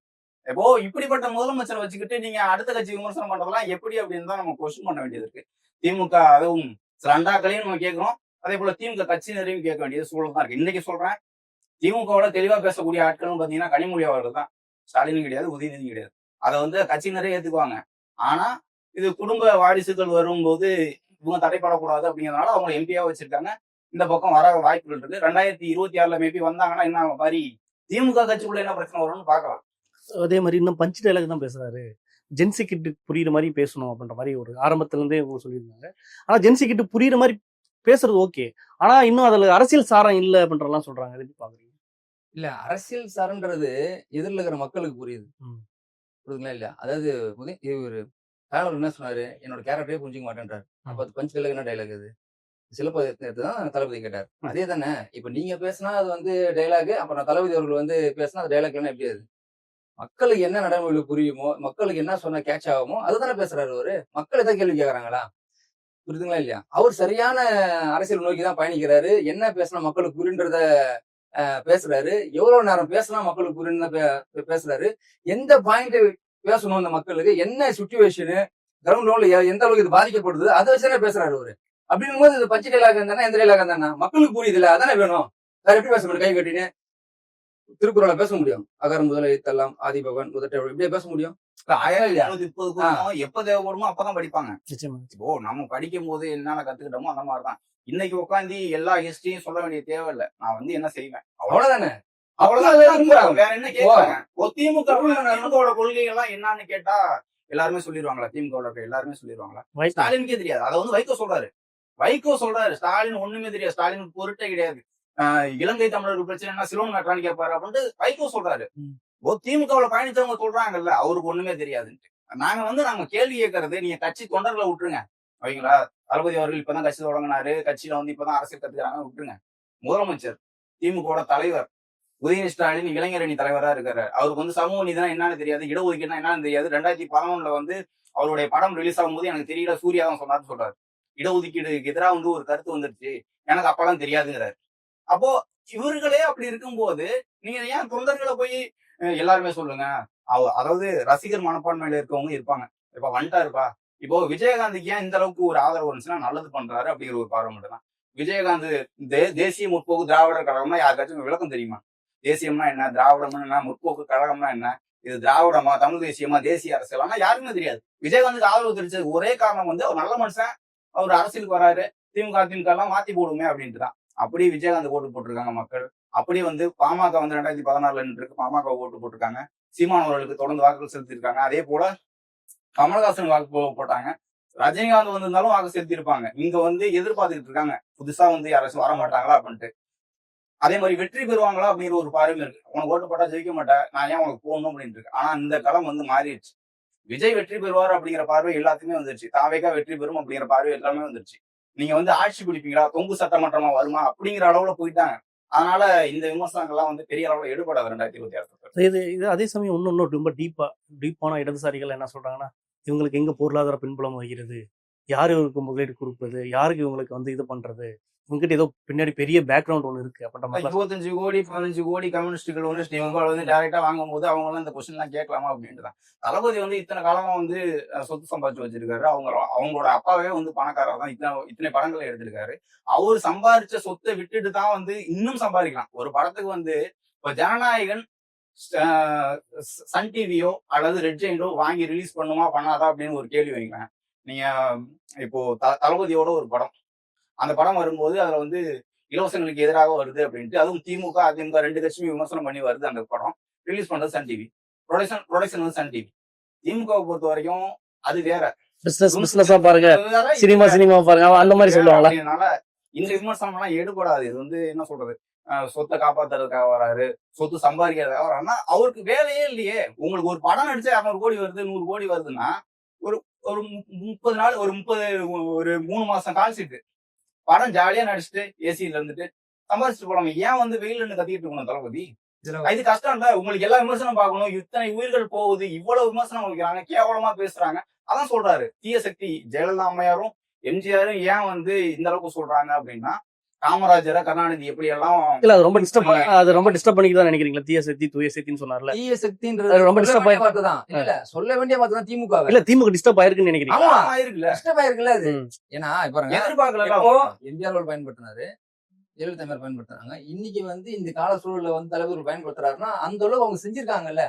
இப்போ இப்படிப்பட்ட முதலமைச்சரை வச்சுக்கிட்டு நீங்க அடுத்த கட்சி விமர்சனம் பண்றதெல்லாம் எப்படி அப்படின்னு தான் நம்ம கொஸ்டின் பண்ண வேண்டியது இருக்கு. திமுக அதுவும் சில அண்டாக்களையும் நம்ம கேட்கிறோம், அதே போல திமுக கட்சியினரையும் கேட்க வேண்டியது சூழல் தான் இருக்கு. இன்னைக்கு சொல்றேன், திமுகவோட தெளிவா பேசக்கூடிய ஆட்கள் பாத்தீங்கன்னா கனிமொழி அவர்கள் தான். ஸ்டாலினும் கிடையாது, உதயநிதியும் கிடையாது. அதை வந்து கட்சியினரே ஏத்துக்குவாங்க. ஆனா இது குடும்ப வாரிசுகள் வரும்போது இவங்க தடைப்படக்கூடாது அப்படிங்கிறதுனால அவங்க எம்பியா வச்சிருக்காங்க. இந்த பக்கம் வர வாய்ப்புகள் இருக்கு. 2026 மேபி வந்தாங்கன்னா என்ன மாதிரி திமுக கட்சிக்குள்ள என்ன பிரச்சனை வரும்னு பாக்கலாம். அதே மாதிரி இன்னும் பஞ்ச் டைலாக் தான் பேசுறாரு. ஜென்சி கிட்டு புரியுற மாதிரி பேசணும் அப்படின்ற மாதிரி ஒரு ஆரம்பத்துல இருந்தே இவங்க சொல்லியிருந்தாங்க. ஆனா ஜென்சி கிட்டு புரியுற மாதிரி பேசுறது ஓகே, ஆனா இன்னும் அதுல அரசியல் சாரம் இல்ல அப்படின்றலாம் சொல்றாங்க. எப்படி பாக்குறீங்க? இல்ல, அரசியல் சார்ன்றது எதிரில் இருக்கிற மக்களுக்கு புரியுது, புரியுதுங்களா இல்லையா? அதாவது இவர் தலைவர் என்ன சொன்னாரு, என்னோட கேரக்டரே புரிஞ்சுக்க மாட்டேன்றாரு. அப்ப அது பஞ்ச் டைலாக் என்ன டைலாக்? அது சிலப்பதிகாரத்தை தான் தளபதி கேட்டார். அதே தானே இப்ப நீங்க பேசினா அது வந்து டைலாக், அப்புறம் தளபதி அவர்கள் வந்து பேசினா அது டைலாக் என்ன எப்படி? அது மக்களுக்கு என்ன நடைமுறை புரியுமோ, மக்களுக்கு என்ன சொன்னா கேட்ச் ஆகுமோ அதுதானே பேசுறாரு அவரு. மக்கள் எதாவது கேள்வி கேட்கறாங்களா? புரியுதுங்களா இல்லையா? அவர் சரியான அரசியல் நோக்கி தான் பயணிக்கிறாரு. என்ன பேசினா மக்களுக்கு புரியுன்றத பேசுறாரு. எவ்வளவு நேரம் பேசினா மக்களுக்கு புரியுன்னு பேசுறாரு. எந்த பாயிண்ட் பேசணும் இந்த மக்களுக்கு, என்ன சுச்சுவேஷனு கிரவுண்ட் லெவல்ல எந்த அளவுக்கு இது பாதிக்கப்படுது, அதை வச்சுதானே பேசுறாரு அவரு. அப்படிங்கும் போது இது பச்சை டைலாக் இருந்தானே எந்த டைலாக் இருந்தானே மக்களுக்கு புரியுது இல்ல, அதானே வேணும். வேற எப்படி பேச முடியும்? கை கட்டினு திருக்குறளை பேச முடியும்? அகரம் முதல எழுத்தெல்லாம் ஆதி பகவான் முதற்ற இப்படியே பேச முடியும்? 1930 எப்ப தேவைப்படுமோ அப்பதான் படிப்பாங்க. இப்போ நம்ம படிக்கும் போது என்னென்ன கத்துக்கிட்டோமோ அந்த மாதிரிதான் இன்னைக்கு உட்காந்து எல்லா ஹிஸ்டரியும் சொல்ல வேண்டிய தேவை இல்லை. நான் வந்து என்ன செய்வேன் அவ்வளவுதானே, அவ்வளவுதான். வேற என்ன கேட்பாங்க? திமுக கொள்கைகள் எல்லாம் என்னன்னு கேட்டா எல்லாருமே சொல்லிடுவாங்களா? திமுக எல்லாருமே சொல்லிடுவாங்களா? ஸ்டாலினுக்கே தெரியாது. அதை வந்து வைகோ சொல்றாரு ஸ்டாலின் ஒண்ணுமே தெரியாது, ஸ்டாலினுக்கு பொருட்டே கிடையாது. இலங்கை தமிழர்கள் பிரச்சனை சிலோன் நட்டான்னு கேட்பாரு அப்படின்ட்டு வைகோ சொல்றாரு. திமுகவுல பயணிச்சவங்க சொல்றாங்கல்ல அவருக்கு ஒண்ணுமே தெரியாதுன்ட்டு. நாங்க கேள்வி கேட்கறது, நீங்க கட்சி தொண்டர்களை விட்டுருங்க ஓகேங்களா. தளபதி அவர்கள் இப்பதான் கட்சி தொடங்கினாரு, கட்சியில வந்து இப்பதான் அரசியல் கத்துக்கிறாங்க, விட்டுருங்க. முதலமைச்சர் திமுக தலைவர் உதயநிதி ஸ்டாலின் இளைஞர் அணி தலைவரா இருக்காரு. அவருக்கு வந்து சமூக நீதினா என்னன்னு தெரியாது, இடஒதுக்கீடுனா என்னன்னு தெரியாது. 2011 வந்து அவருடைய படம் ரிலீஸ் ஆகும்போது எனக்கு தெரியல, சூர்யா தான் சொன்னார்னு சொல்றாரு. இடஒதுக்கீடுக்கு எதிராக வந்து ஒரு கருத்து வந்துருச்சு, எனக்கு அப்பெல்லாம் தெரியாதுங்கிறாரு. அப்போ இவர்களே அப்படி இருக்கும்போது நீங்க ஏன் தொண்டர்களை போய் எல்லாருமே சொல்லுங்க? அதாவது ரசிகர் மனப்பான்மையில இருக்கவங்க இருப்பாங்க. இப்ப வந்துட்டாருப்பா, இப்போ விஜயகாந்துக்கு ஏன் இந்த அளவுக்கு ஒரு ஆதரவு வந்துச்சுன்னா நல்லது பண்றாரு அப்படிங்கிற ஒரு பார்வை மட்டும் தான். விஜயகாந்த் தேசிய முற்போக்கு திராவிடர் கழகம்னா யாருக்காச்சும் விளக்கம் தெரியுமா? தேசியம்னா என்ன, திராவிடம்னா என்ன, முற்போக்கு கழகம்னா என்ன, இது திராவிடமா, தமிழ் தேசியமா, தேசிய அரசியலானா யாருமே தெரியாது. விஜயகாந்துக்கு ஆதரவு தெரிஞ்சது ஒரே காரணம் வந்து அவர் நல்ல மனுஷன், அவர் அரசியலுக்கு வராரு, திமுக எல்லாம் மாத்தி போடுமே அப்படின்ட்டு தான். அப்படி விஜயகாந்த் ஓட்டு போட்டிருக்காங்க மக்கள். அப்படி வந்து பாமக வந்து 2016 இருக்கு, பாமக ஓட்டு போட்டிருக்காங்க. சீமான் அவர்களுக்கு தொடர்ந்து வாக்குகள் செலுத்திருக்காங்க. அதே போல கமலஹாசன் வாக்கு போட்டாங்க. ரஜினிகாந்த் வந்திருந்தாலும் வாக்கு செலுத்திருப்பாங்க. இங்க வந்து எதிர்பார்த்துக்கிட்டு இருக்காங்க புதுசா வந்து யாராச்சும் வர மாட்டாங்களா அப்படின்ட்டு. அதே மாதிரி வெற்றி பெறுவாங்களா அப்படிங்கிற ஒரு பார்வையும் இருக்கு. உனக்கு ஓட்டு போட்டா ஜெயிக்க மாட்டேன், நான் ஏன் உனக்கு போகணும் அப்படின்ட்டு இருக்கு. ஆனா இந்த களம் வந்து மாறிடுச்சு. விஜய் வெற்றி பெறுவார் அப்படிங்கிற பார்வை எல்லாத்துக்குமே வந்துருச்சு. தாவேகா வெற்றி பெறும் அப்படிங்கிற பார்வை எல்லாமே வந்துருச்சு. நீங்க வந்து ஆட்சி பிடிப்பீங்களா, தொங்கு சட்டமன்றமா வருமா அப்படிங்கிற அளவுல போயிட்டாங்க. அதனால இந்த விமர்சனங்கள்லாம் வந்து பெரிய அளவுல எடுபடாது 2026. இது அதே சமயம் இன்னும் ரொம்ப டீப்பான இடதுசாரிகள் என்ன சொல்றாங்கன்னா, இவங்களுக்கு எங்க பொருளாதார பின்புலம் வகிக்கிறது, யார் இவருக்கு முதலீடு கொடுப்பது, யாருக்கு இவங்களுக்கு வந்து இது பண்றது, இவங்ககிட்ட ஏதோ பின்னாடி பெரிய பேக்ரவுண்ட் ஒன்று இருக்கு அப்படின்ற மாதிரி 25 கோடி 15 கோடி கம்யூனிஸ்டுகள் வந்து இவங்க வந்து டைரக்டா வாங்கும்போது அவங்க எல்லாம் இந்த கொஸ்டின் எல்லாம் கேட்கலாமா அப்படின்ட்டு தான். தளபதி வந்து இத்தனை காலமா வந்து சொத்து சம்பாதிச்சு வச்சிருக்காரு. அவங்களோட அப்பாவே வந்து பணக்காரர் தான். இத்தனை படங்களை எடுத்திருக்காரு. அவர் சம்பாதிச்ச சொத்தை விட்டுட்டு தான் வந்து இன்னும் சம்பாதிக்கலாம். ஒரு படத்துக்கு வந்து இப்ப ஜனநாயகன் சன் டிவியோ அல்லது ரெட் ஜெயிண்டோ வாங்கி ரிலீஸ் பண்ணுமா பண்ணாதா அப்படின்னு ஒரு கேள்வி வைங்களேன். நீங்க இப்போ தளபதியோட ஒரு படம், அந்த படம் வரும்போது அதுல வந்து இலவசங்களுக்கு எதிராக வருது அப்படின்ட்டு, அதுவும் திமுக அதிமுக 2 கட்சியும் விமர்சனம் பண்ணி வருது. அந்த படம் ரிலீஸ் பண்றது சன் டிவி, ப்ரொடக்ஷன் வந்து சன் டிவி. திமுகவை பொறுத்த வரைக்கும் அது வேற, பிசினஸா பாருங்க, சினிமா பாருங்க அந்த மாதிரி சொல்லுவாங்களா. அதனால இந்த விமர்சனம் எல்லாம் எடுபடாது. இது வந்து என்ன சொல்றது, சொத்தை காப்பாத்துறதுக்காக வராரு, சொத்து சம்பாதிக்கிறதுக்காக வராருன்னா அவருக்கு வேலையே இல்லையே. உங்களுக்கு ஒரு படம் நடிச்சா 200 கோடி வருது, 100 கோடி வருதுன்னா ஒரு 30 நாள், ஒரு 3 மாசம் கால்ஷீட்டு படம் ஜாலியா நடிச்சுட்டு ஏசியில இருந்துட்டு சம்பாதிச்சுட்டு போலாங்க. ஏன் வந்து வெயில் கத்திட்டு இருக்கணும் தளபதி? இது கஷ்டம் இல்ல. உங்களுக்கு எல்லா விமர்சனம் பார்க்கணும், இத்தனை உயிர்கள் போகுது, இவ்வளவு விமர்சனம் வைக்கிறாங்க, கேவலமா பேசுறாங்க. அதான் சொல்றாரு, தீய சக்தி ஜெயலலிதா அம்மையாரும் எம்ஜிஆரும் ஏன் வந்து இந்த அளவுக்கு சொல்றாங்க அப்படின்னா, காமராஜரை கருணாநிதி எப்படி எல்லாம் இல்ல அது ரொம்ப டிஸ்டர்ப் பண்ணிதான் நினைக்கிறீங்களா? தீய சக்தி தூய சக்தின்னு சொன்னார்ல, தீய சக்தின்றது ரொம்ப டிஸ்டர்ப் தான். இல்ல சொல்ல வேண்டிய வார்த்தை தான் திமுக. இல்ல திமுக டிஸ்டர்ப் ஆயிருக்குன்னு நினைக்கிறீங்க? ஆயிருக்குல்ல, டிஸ்டர்ப் ஆயிருக்குல்ல அது. ஏன்னா இப்ப எதிர்பார்க்கல. எம்ஜிஆர் அவர்கள் பயன்படுத்தினாரு, ஜெயலலிதா அம்மையார் பயன்படுத்துறாங்க. இன்னைக்கு வந்து இந்த கால சூழல்ல வந்து தலைவர் பயன்படுத்துறாருன்னா அந்த அளவுக்கு அவங்க செஞ்சிருக்காங்கல்ல.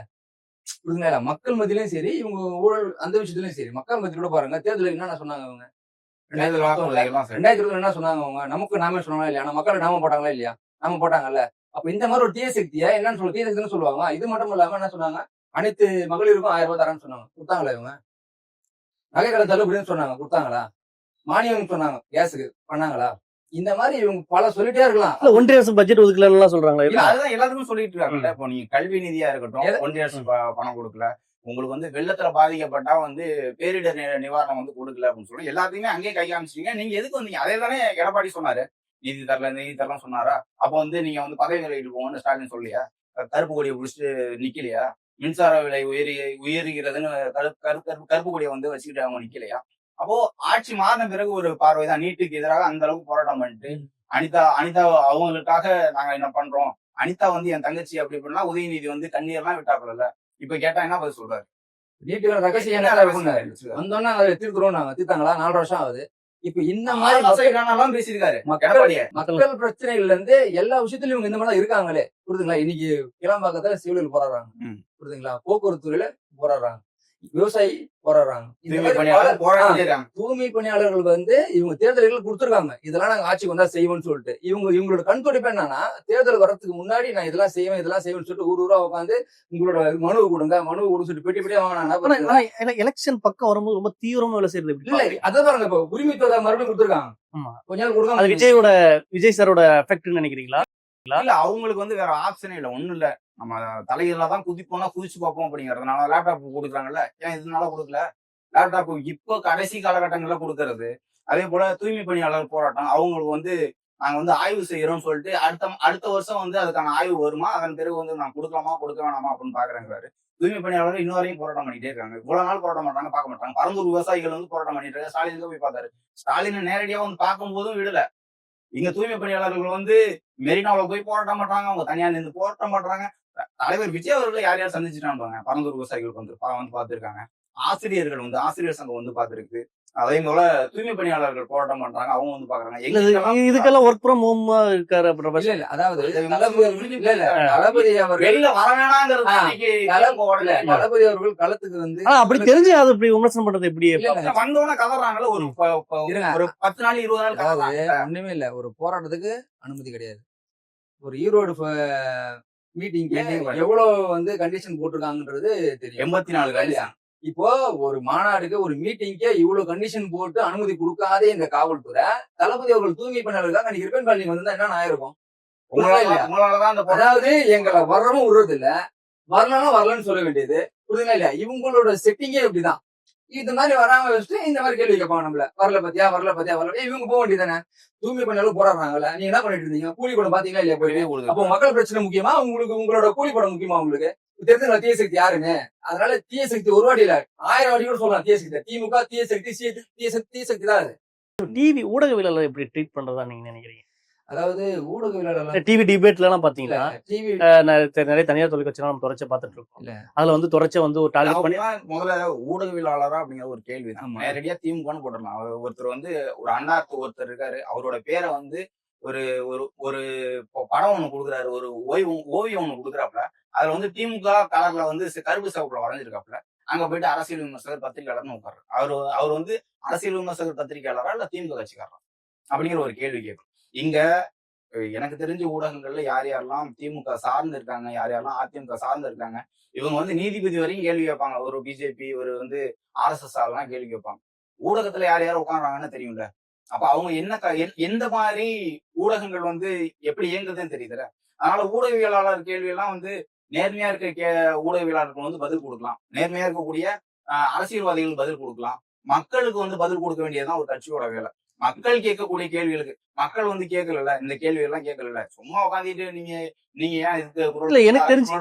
புரியுதுங்களா? மக்கள் மத்தியிலயும் சரி, இவங்க ஊழல் அந்த விஷயத்திலயும் சரி, மக்கள் மத்தியில கூட பாருங்க, தேர்தலில் என்னென்ன சொன்னாங்க அவங்க 2020 என்ன சொன்னாங்க அவங்க, நமக்கு நாமே சொன்னாங்களா இல்லையா, மக்கள் நாம போட்டாங்களா இல்லையா, நாம போட்டாங்கல்ல. அப்ப இந்த மாதிரி ஒரு தீய சக்தியா என்னன்னு சொல்ல, தீய சக்தின்னு சொல்லுவாங்க. இது மட்டும் இல்லாம என்ன சொன்னாங்க, அனைத்து மகளிருக்கும் 1000 ரூபாய் தரேன்னு சொன்னாங்க. கொடுத்தாங்களா இவங்க? நகை கடை தள்ளுபடின்னு சொன்னாங்க, கொடுத்தாங்களா? மானியம் சொன்னாங்க, கேஸுக்கு பண்ணாங்களா? இந்த மாதிரி இவங்க பல சொல்லிட்டே இருக்கலாம். ஒன்றிய அரசு பட்ஜெட் ஒதுக்கலன்னு சொல்றாங்களா? அதுதான் எல்லாத்துக்கும் சொல்லிட்டு இருக்காங்கல்ல. இப்போ நீங்க கல்வி நிதியா இருக்கட்டும், ஒன்றிய அரசு பணம் கொடுக்கல. உங்களுக்கு வந்து வெள்ளத்துல பாதிக்கப்பட்டா வந்து பேரிடர் நிவாரணம் வந்து கொடுக்கல அப்படின்னு சொல்லி எல்லாத்தையுமே அங்கேயே கை காமிச்சிட்டீங்க. நீங்க எதுக்கு வந்தீங்க? அதே தானே எடப்பாடி சொன்னாரு, நிதி தரலாம் சொன்னாரா? அப்போ வந்து நீங்க வந்து பதவி விலகிட்டு போங்கன்னு ஸ்டாலின் சொல்லியா? கருப்பு கொடியை பிடிச்சிட்டு நிக்கலையா? மின்சார விலை உயர்கிறதுன்னு கருப்பு கொடியை வந்து வச்சுக்கிட்டு அவங்க நிக்கலையா? அப்போ ஆட்சி மாறின பிறகு ஒரு பார்வைதான். நீட்டுக்கு எதிராக அந்த அளவுக்கு போராட்டம் பண்ணிட்டு அனிதா அவங்களுக்காக நாங்க என்ன பண்றோம், அனிதா வந்து என் தங்கச்சி அப்படி இப்படின்னா உதயநிதி வந்து கண்ணீர்லாம் விட்டாப்புல. இப்ப கேட்டா என்ன பதில் சொல்றாரு? நீட்டுகள் ரகசியம் வந்தோன்னா அதை தீர்த்துறோம். நாங்க தீர்த்தாங்களா? 4 வருஷம் ஆகுது. இப்ப இந்த மாதிரி பேசியிருக்காரு. மக்கள் பிரச்சனைகள்ல இருந்து எல்லா விஷயத்திலயும் இவங்க இந்த மாதிரி தான் இருக்காங்களே. புரியுதுங்களா? இன்னைக்கு கிளம்பாக்கத்துல சிவிலில் போராடுறாங்க, புரியுதுங்களா? போக்குவரத்து துறையில போராடுறாங்க, விவசாயி போராடுறாங்க, தூய்மை பணியாளர்கள் வந்து இவங்க தேர்தல்கள் கொடுத்துருக்காங்க. இதெல்லாம் நாங்க ஆட்சிக்கு வந்தா செய்வோம்னு சொல்லிட்டு இவங்களோட கண் துடைப்பு என்னன்னா, தேர்தல் வரதுக்கு முன்னாடி நான் இதெல்லாம் செய்வேன்னு சொல்லிட்டு ஊரா உட்காந்து உங்களோட மனுவை கொடுங்க சொல்லிட்டு பெட்டி பெட்டியா வாங்கினாங்க. எலெக்ஷன் பக்கம் வரும்போது ரொம்ப தீவிரமா வேலை செய்யறது இல்ல. அதான் பாருங்க, இப்ப உரிமை தொகை மறுபடியும் கொடுத்துருக்காங்க. கொஞ்ச நாள் கொடுங்க. விஜய் சாரோட எஃபெக்ட் நினைக்கிறீங்களா? இல்ல, அவங்களுக்கு வந்து வேற ஆப்ஷனே இல்ல, ஒண்ணும் இல்ல. நம்ம தலையிலதான் குதிப்போம்னா குதிச்சு பார்ப்போம் அப்படிங்கறதுனால லேப்டாப் கொடுக்குறாங்கல்ல. ஏன் இதனால கொடுக்கல? லேப்டாப் இப்போ கடைசி காலகட்டங்கள்ல கொடுக்கறது. அதே போல தூய்மை பணியாளர் போராட்டம், அவங்களுக்கு வந்து நாங்க வந்து ஆய்வு செய்யறோம்னு சொல்லிட்டு அடுத்த வருஷம் வந்து அதுக்கான ஆய்வு வருமா, அதன் பிறகு வந்து நான் கொடுக்கலாமா கொடுக்க வேணாமா அப்படின்னு பாக்குறேங்கிறாரு. தூய்மை பணியாளர்கள் இன்னும் வரையும் போராட்டம் பண்ணிட்டே இருக்காங்க. இவ்வளவு நாள் போராட்டம் பண்றாங்க, பார்க்க மாட்டாங்க. பரந்தூர் விவசாயிகள் வந்து போராட்டம் பண்ணிட்டு இருக்காங்க. ஸ்டாலின் போய் பார்த்தாரு. ஸ்டாலினை நேரடியா வந்து பார்க்கும் போதும் விடல. இங்க தூய்மை பணியாளர்கள் வந்து மெரினாவில் போய் போராட்டம் பண்றாங்க, அவங்க தனியா நின்று போராட்டம் பண்றாங்க. தலைவர் விஜய் அவர்களை யார் சந்திச்சுட்டாங்க. பரந்தூர் விவசாயிகளுக்கு வந்து பார்த்திருக்காங்க. ஆசிரியர்கள் வந்து ஆசிரியர் சங்கம் வந்து பார்த்திருக்கு. அதே போல தூய்மை பணியாளர்கள் போராட்டம் பண்றாங்க, அவங்க வந்து பாக்குறாங்க. இதுக்கெல்லாம் ஒர்க் ஃப்ரம் ஹோம் இருக்காரு. அதாவது தளபதி அவர் வெளியில வர வேணாங்கிறது தளபதி அவர்கள் களத்துக்கு வந்து அப்படி தெரிஞ்சு அது இப்படி விமர்சனம் பண்றது எப்படி வந்தோட கதறாங்கல்ல. ஒரு 10 நாள் 20 நாள் அதாவது ஒண்ணுமே இல்ல. ஒரு போராட்டத்துக்கு அனுமதி கிடையாது. ஒரு ஈரோடு மீட்டிங் எவ்வளவு வந்து கண்டிஷன் போட்டிருக்காங்கன்றது தெரியும். 84 கண்டிஷன். இப்போ ஒரு மாநாடுக்கு ஒரு மீட்டிங்கே இவ்வளவு கண்டிஷன் போட்டு அனுமதி கொடுக்காதே இந்த காவல்துறை, தளபதி அவர்கள் தூய்மை பணியாளர்களுக்காக அன்னைக்கு ரிப்பன் காலனி வந்து என்ன ஆயிருக்கும்? அதாவது எங்களை வர்றவும் விடுறது இல்ல, வரலன்னா வரலன்னு சொல்ல வேண்டியது. புரியுதுங்களா இல்லையா? இவங்களோட செட்டிங்கே இப்படிதான். இந்த மாதிரி வராம வச்சுட்டு இந்த மாதிரி கேள்வி கேட்பாங்க நம்மள. வரல பத்தியா இவங்க போக வேண்டியதானே. தூய்மை பண்ணாலும் போராடுறாங்கல்ல, நீங்க என்ன பண்ணிட்டு இருந்தீங்க? கூலி படம் பாத்தீங்களா இல்லையா போய்? அப்போ மக்கள் பிரச்சனை முக்கியமா உங்களுக்கு, உங்களோட கூலி படம் முக்கியமா உங்களுக்கு? தெரிஞ்சுங்களா தீய சக்தி யாருன்னு? அதனால தீய சக்தி ஒரு வாட்டி இல்ல 1000 வாட்டி கூட சொல்லலாம். தீய சக்தி திமுக, தீய சக்தி தீய சக்தி தான் அது. டிவி ஊடகவியலாளர் எப்படி ட்ரீட் பண்றதா நீங்க நினைக்கிறீங்க? அதாவது ஊடகவியலாளர் டிவி டிபேட்ல எல்லாம் பாத்தீங்கன்னா டிவி நிறைய தனியார் தொலைக்காட்சியெல்லாம் நம்ம தொடர்ச்சியா பாத்துட்டு இருக்கோம். இல்ல. அதுல வந்து தொடர்ச்சியா வந்து ஒரு டார்கெட் பண்ணி முதல்ல ஊடகவியலாளரா அப்படிங்கிற ஒரு கேள்வி தான். ஆமா. நேரடியா திமுகன்னு போட்டுடலாம். ஒருத்தர் வந்து ஒரு அண்ணாத்து ஒருத்தர் இருக்காரு, அவரோட பேரை வந்து ஒரு ஒரு ஒரு படம் ஒண்ணு கொடுக்குறாரு, ஒரு ஓவியம் ஒண்ணு கொடுக்குறாப்புல, அதுல வந்து திமுக கலர்ல வந்து கருப்பு சிவப்புல வரைஞ்சிருக்காப்புல. அங்க போயிட்டு அரசியல் விமர்சகர் பத்திரிகையாளர்னு உட்காரு. அவர் வந்து அரசியல் விமர்சகர் பத்திரிகையாளரா இல்ல திமுக கட்சிக்காரரா அப்படிங்கிற ஒரு கேள்வி கேட்கும். இங்க எனக்கு தெரிஞ்ச ஊடகங்கள்ல யார் யாரெல்லாம் திமுக சார்ந்து இருக்காங்க, யார் யாரெல்லாம் அதிமுக சார்ந்து இருக்காங்க, இவங்க வந்து நீதிபதி வரையும் கேள்வி கேட்பாங்க. ஒரு பிஜேபி, ஒரு வந்து RSS ஆலாம் கேள்வி கேட்பாங்க. ஊடகத்துல யார் யார் உட்காந்துறாங்கன்னு தெரியும்ல. அப்ப அவங்க எந்த மாதிரி ஊடகங்கள் வந்து எப்படி இயங்குதுன்னு தெரியுதுல. அதனால ஊடகவியலாளர் கேள்வி எல்லாம் வந்து நேர்மையா இருக்க ஊடகவியலாளர்கள் வந்து பதில் கொடுக்கலாம். நேர்மையா இருக்கக்கூடிய அரசியல்வாதிகள் பதில் கொடுக்கலாம். மக்களுக்கு வந்து பதில் கொடுக்க வேண்டியதுதான் ஒரு கட்சியோட வேலை. மக்கள் கேட்கக்கூடிய கேள்விகளுக்கு மக்கள் வந்து கேட்கல, இந்த கேள்வி எல்லாம் கேட்கல. சும்மா உட்காந்துட்டு நீங்க ஏன் இதுக்கு இல்ல எனக்கு தெரிஞ்சு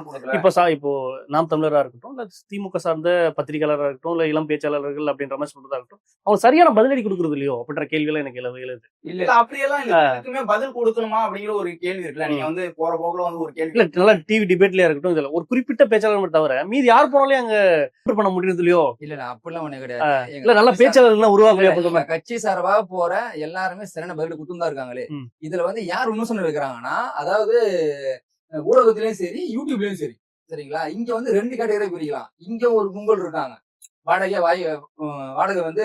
இப்போ நாம் தமிழரா இருக்கட்டும், இல்ல திமுக சார்ந்த பத்திரிகையாளராக இருக்கட்டும், இல்ல இளம் பேச்சாளர்கள் அப்படின்ற மாதிரி சொல்றதா இருக்கட்டும், அவங்க சரியான பதிலடி கொடுக்கறது இல்லையோ அப்படின்ற கேள்விகள் எனக்கு எழுது. இல்ல அப்படியெல்லாம் இதுக்குமே பதில் கொடுக்கணுமா அப்படிங்கிற ஒரு கேள்வி இருக்குல்ல. நீங்க வந்து போற போக்குல வந்து ஒரு கேள்வி இல்ல நல்லா டிவி டிபேட்லயா இருக்கட்டும், இதுல ஒரு குறிப்பிட்ட பேச்சாளர் தவிர மீதி யார் போனாலும் அங்க பண்ண முடியுது இல்லையோ. இல்ல அப்படிலாம் ஒண்ணு கிடையாது. இல்ல நல்ல பேச்சாளர்கள் உருவாக்கலையா? கட்சி சார்பாக போற எல்லாருமே சரியான பதில் கொடுத்து தான் இருக்காங்களே. இதுல வந்து யார் விமர்சனம் இருக்கிறாங்கன்னா, அதாவது ஊடகத்திலயும் சரி யூடியூப்லயும் சரி, சரிங்களா, இங்க வந்து 2 கேட்டகரி பிரிக்கலாம். இங்க ஒரு கும்பல் இருக்காங்க, வாடகை வந்து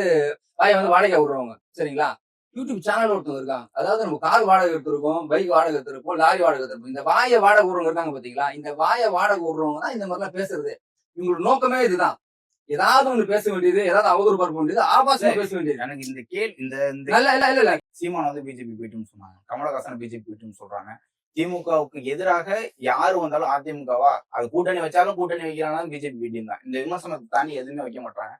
வாடகை விடுறவங்க, சரிங்களா. யூடியூப் சேனல் ஒருத்தவங்க இருக்காங்க, அதாவது நம்ம கார் வாடகை எடுத்திருக்கோம், பைக் வாடகை எடுத்திருப்போம், லாரி வாடகை எடுத்திருப்போம். இந்த வாடகை விடுறவங்க இருக்காங்க பாத்தீங்களா, இந்த வாடகை விடுறவங்க தான் இந்த மாதிரிலாம் பேசுறது. இவங்களோட நோக்கமே இதுதான். ஏதாவது ஒண்ணு பேச வேண்டியது, ஏதாவது அவதூறு பார்க்க வேண்டியது, ஆபாசமா பேச வேண்டியது. எனக்கு இந்த கேள்வி இல்ல சீமான் வந்து பிஜேபி போயிட்டுன்னு சொன்னாங்க, கமலஹாசன் பிஜேபி போயிட்டுன்னு சொல்றாங்க. திமுகவுக்கு எதிராக யாரு வந்தாலும் அதிமுகவா, அது கூட்டணி வச்சாலும் கூட்டணி வைக்கிறாங்க பிஜேபி பிடிஎம் தான். இந்த விமர்சனத்தை தாண்டி எதுவுமே வைக்க மாட்டாங்க.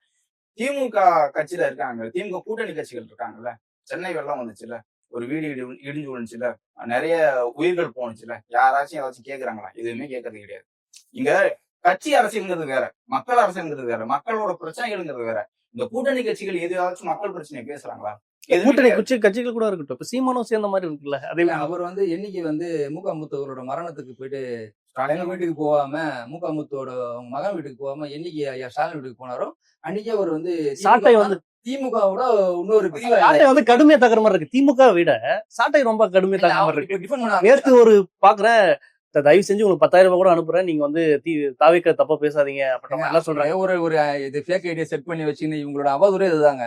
திமுக கட்சியில இருக்காங்க, திமுக கூட்டணி கட்சிகள் இருக்காங்கல்ல. சென்னை வெள்ளம் வந்துச்சுல, ஒரு வீடு இடிஞ்சு விழுந்துச்சுல, நிறைய உயிர்கள் போனுச்சுல, யாராச்சும் ஏதாச்சும் கேக்குறாங்களா? எதுவுமே கேட்கறது கிடையாது. இங்க கட்சி அரசியல்ங்கிறது வேற, மக்கள் அரசியல்ங்கிறது வேற, மக்களோட பிரச்சனைகள்ங்கிறது வேற. இந்த கூட்டணி கட்சிகள் எதையாச்சும் மக்கள் பிரச்சனையை பேசுறாங்களா? கூட்டணி கட்சிகள் கூட இருக்கட்டும், இப்ப சீமானும் சேர்ந்த மாதிரி இருக்குல்ல. அதே அவர் வந்து என்னைக்கு வந்து முத்தவரோட மரணத்துக்கு போயிட்டு ஸ்டாலின் வீட்டுக்கு போகாம, முத்தோட அவங்க மகன் வீட்டுக்கு போகாம என்னைக்கு ஐயா ஸ்டாலின் வீட்டுக்கு போனாரோ அன்னைக்கே அவர் வந்து சாட்டை வந்து திமுகவோட இன்னொரு சாட்டை வந்து கடுமையா தகுற மாதிரி இருக்கு. திமுக விட சாட்டை ரொம்ப கடுமையா தகுற மாதிரி இருக்கு. நேற்று ஒரு பாக்குறேன், தயவு செஞ்சு உங்களுக்கு 10,000 ரூபாய் கூட அனுப்புறேன், நீங்க வந்து தாவிக்க தப்பா பேசாதீங்க அப்படின்ற மாதிரி எல்லாம் சொல்றாங்க. ஒரு இது ஃபேக் ஐடியா செட் பண்ணி வச்சுன்னு இவங்களோட அவதூறே இதுதாங்க.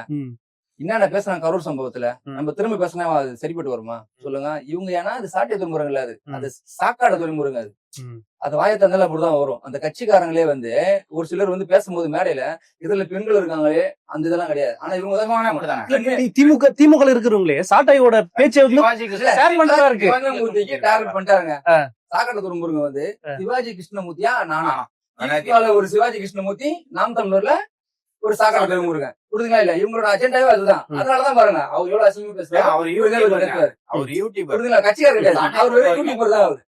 என்னென்ன பேசுறாங்க கரூர் சம்பவத்துல, நம்ம திரும்ப பேசினா அது சரிப்பட்டு வருமா சொல்லுங்க? இவங்க ஏன்னா அது சாட்டிய துறைமுறைகள், அது சாக்காட துறைமுறைங்க. அது வாயத்தந்தால அப்படிதான் வரும். அந்த கட்சிக்காரங்களே வந்து ஒரு சிலர் வந்து பேசும்போது மேடையில இதுல பெண்கள் இருக்காங்களே அந்த இதெல்லாம் கிடையாது. ஆனா இவங்க திமுக இருக்கிறவங்களே சாட்டையோட பேச்சை இருக்கு டார்கெட் பண்ணிட்டாங்க. சாக்காட துறைமுருங்க வந்து சிவாஜி கிருஷ்ணமூர்த்தியா நானா, ஒரு சிவாஜி கிருஷ்ணமூர்த்தி நாம் தமிழர்ல ஒரு சாக்காட துறைமுருங்க, புரியுதுங்களா? இல்ல இவங்களோட அஜெண்டாவே அதுதான். அதனாலதான் பாருங்க அவர் எவ்வளவு அசிங்கமா பேசுறாரு. அவர் யூடியூபர் கட்சிக்காரர் கிடையாது, அவர் யூடியூபர் தான். அவரு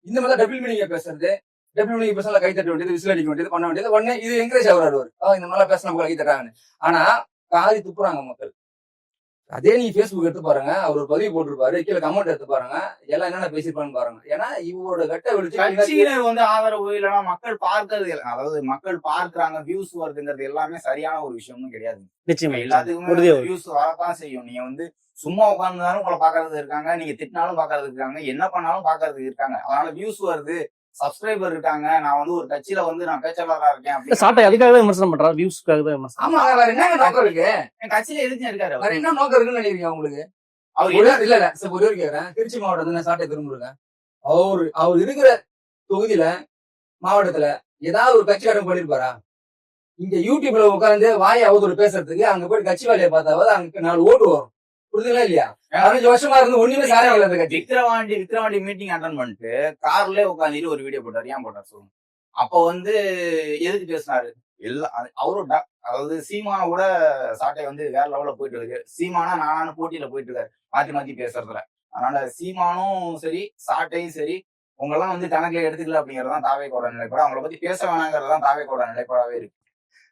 இந்த மாதிரி டபுள் மீனிங்க பேசுறது, டபுள் மீனிங் பேசல கை தட்ட வேண்டியது, விசில் அடிக்க வேண்டியது, பண்ண வேண்டியது, உடனே இது என்கரேஜ் ஆகுறாரு. இந்த மாதிரிலாம் பேச நம்ம கை தட்டாங்கன்னு. ஆனா காரி துப்புறாங்க மக்கள். அதே நீ பேஸ்புக் எடுத்து பாருங்க, அவர் ஒரு பதிவு போட்டிருப்பாரு, கீழே கமெண்ட் எடுத்து பாருங்க, எல்லாம் என்னென்ன பேசிருப்பான்னு பாருங்க. ஏன்னா இவரோட கட்ட வெளிச்சு கட்சியினர் வந்து ஆதரவு இல்லைன்னா மக்கள் பார்க்கறது, அதாவது மக்கள் பார்க்கறாங்க, வியூஸ் வருதுங்கிறது எல்லாமே சரியான ஒரு விஷயமும் கிடையாது. நிச்சயமா எல்லாத்துக்குமே வியூஸ் வரத்தான் செய்யும். நீங்க வந்து சும்மா உட்கார்ந்தாலும் உங்களை பாக்குறதுக்கு இருக்காங்க, நீங்க திட்டினாலும் பாக்குறதுக்கு இருக்காங்க, என்ன பண்ணாலும் பாக்குறதுக்கு இருக்காங்க. அதனால வியூஸ் வருது, சப்ஸ்கிரைபர் இருக்காங்க, நான் வந்து ஒரு கட்சியில வந்து நான் பேச்சாளரா இருக்கேன். சாட்டை அதுக்காக விமர்சனம் பண்றாரு, வியூஸ்க்காக தான் விமர்சனம். ஆமா, வேற என்ன நோக்கம் இருக்கு? என் கட்சியில எதுக்கு இருக்காரு, வேற என்ன நோக்கம் இருக்குன்னு நினைக்கிறீங்க உங்களுக்கு? அவர் இல்ல ஒரே கேக்குறேன், திருச்சி மாவட்டத்துல சாட்டை திரும்புறேங்க. அவர் இருக்கிற தொகுதியில மாவட்டத்துல ஏதாவது ஒரு கட்சிக்காரன் பண்ணிருப்பாரா? இங்க யூடியூப்ல உட்கார்ந்து வாயை அவதூறு பேசுறதுக்கு அங்க போய் கட்சி வேலையை பார்த்தாவது அங்க 4 ஓட்டு வரும், புரியுதுங்களா இல்லையா? 15 வருஷமா இருந்து ஒண்ணுமே சாரையில அந்த கட்சி. விக்ரவாண்டி மீட்டிங் அட்டன் பண்ணிட்டு கார்லயே உட்காந்துட்டு ஒரு வீடியோ போட்டாரு. ஏன் போட்டார் சொல்லுங்க? அப்ப வந்து எதுக்கு பேசினாரு? அதாவது சீமான கூட சாட்டை வந்து வேற லெவல்ல போயிட்டு இருக்கு. சீமானா நானானு போட்டியில போயிட்டு இருக்காரு மாத்தி மாத்தி பேசுறதுல. அதனால சீமானும் சரி சாட்டையும் சரி உங்கெல்லாம் வந்து கணக்கில் எடுத்துக்கல அப்படிங்கறதுதான் தாவேக்கோட நிலைப்பாடு. அவங்கள பத்தி பேச வேணாங்கிறதுதான் தாவேக்கோட நிலைப்பாடாவே இருக்கு.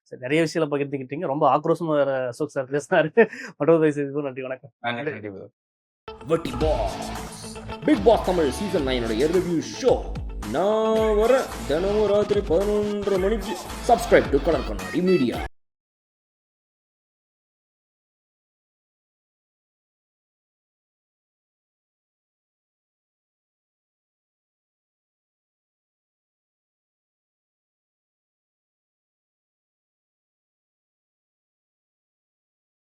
சரி, நிறைய விஷயங்களை பகிர்ந்துக்கிட்டீங்க. ரொம்ப ஆக்ரோஷமா வேற அசோக் சார் பேசினாரு. மற்றொரு செய்திக்கும் நன்றி, வணக்கம். நன்றி. வட்டி boss Bigg Boss Tamil season 9 review show நான் வர தினமும் ராத்திரி 11:30 மணிக்கு. Subscribe to colour Kannadi media.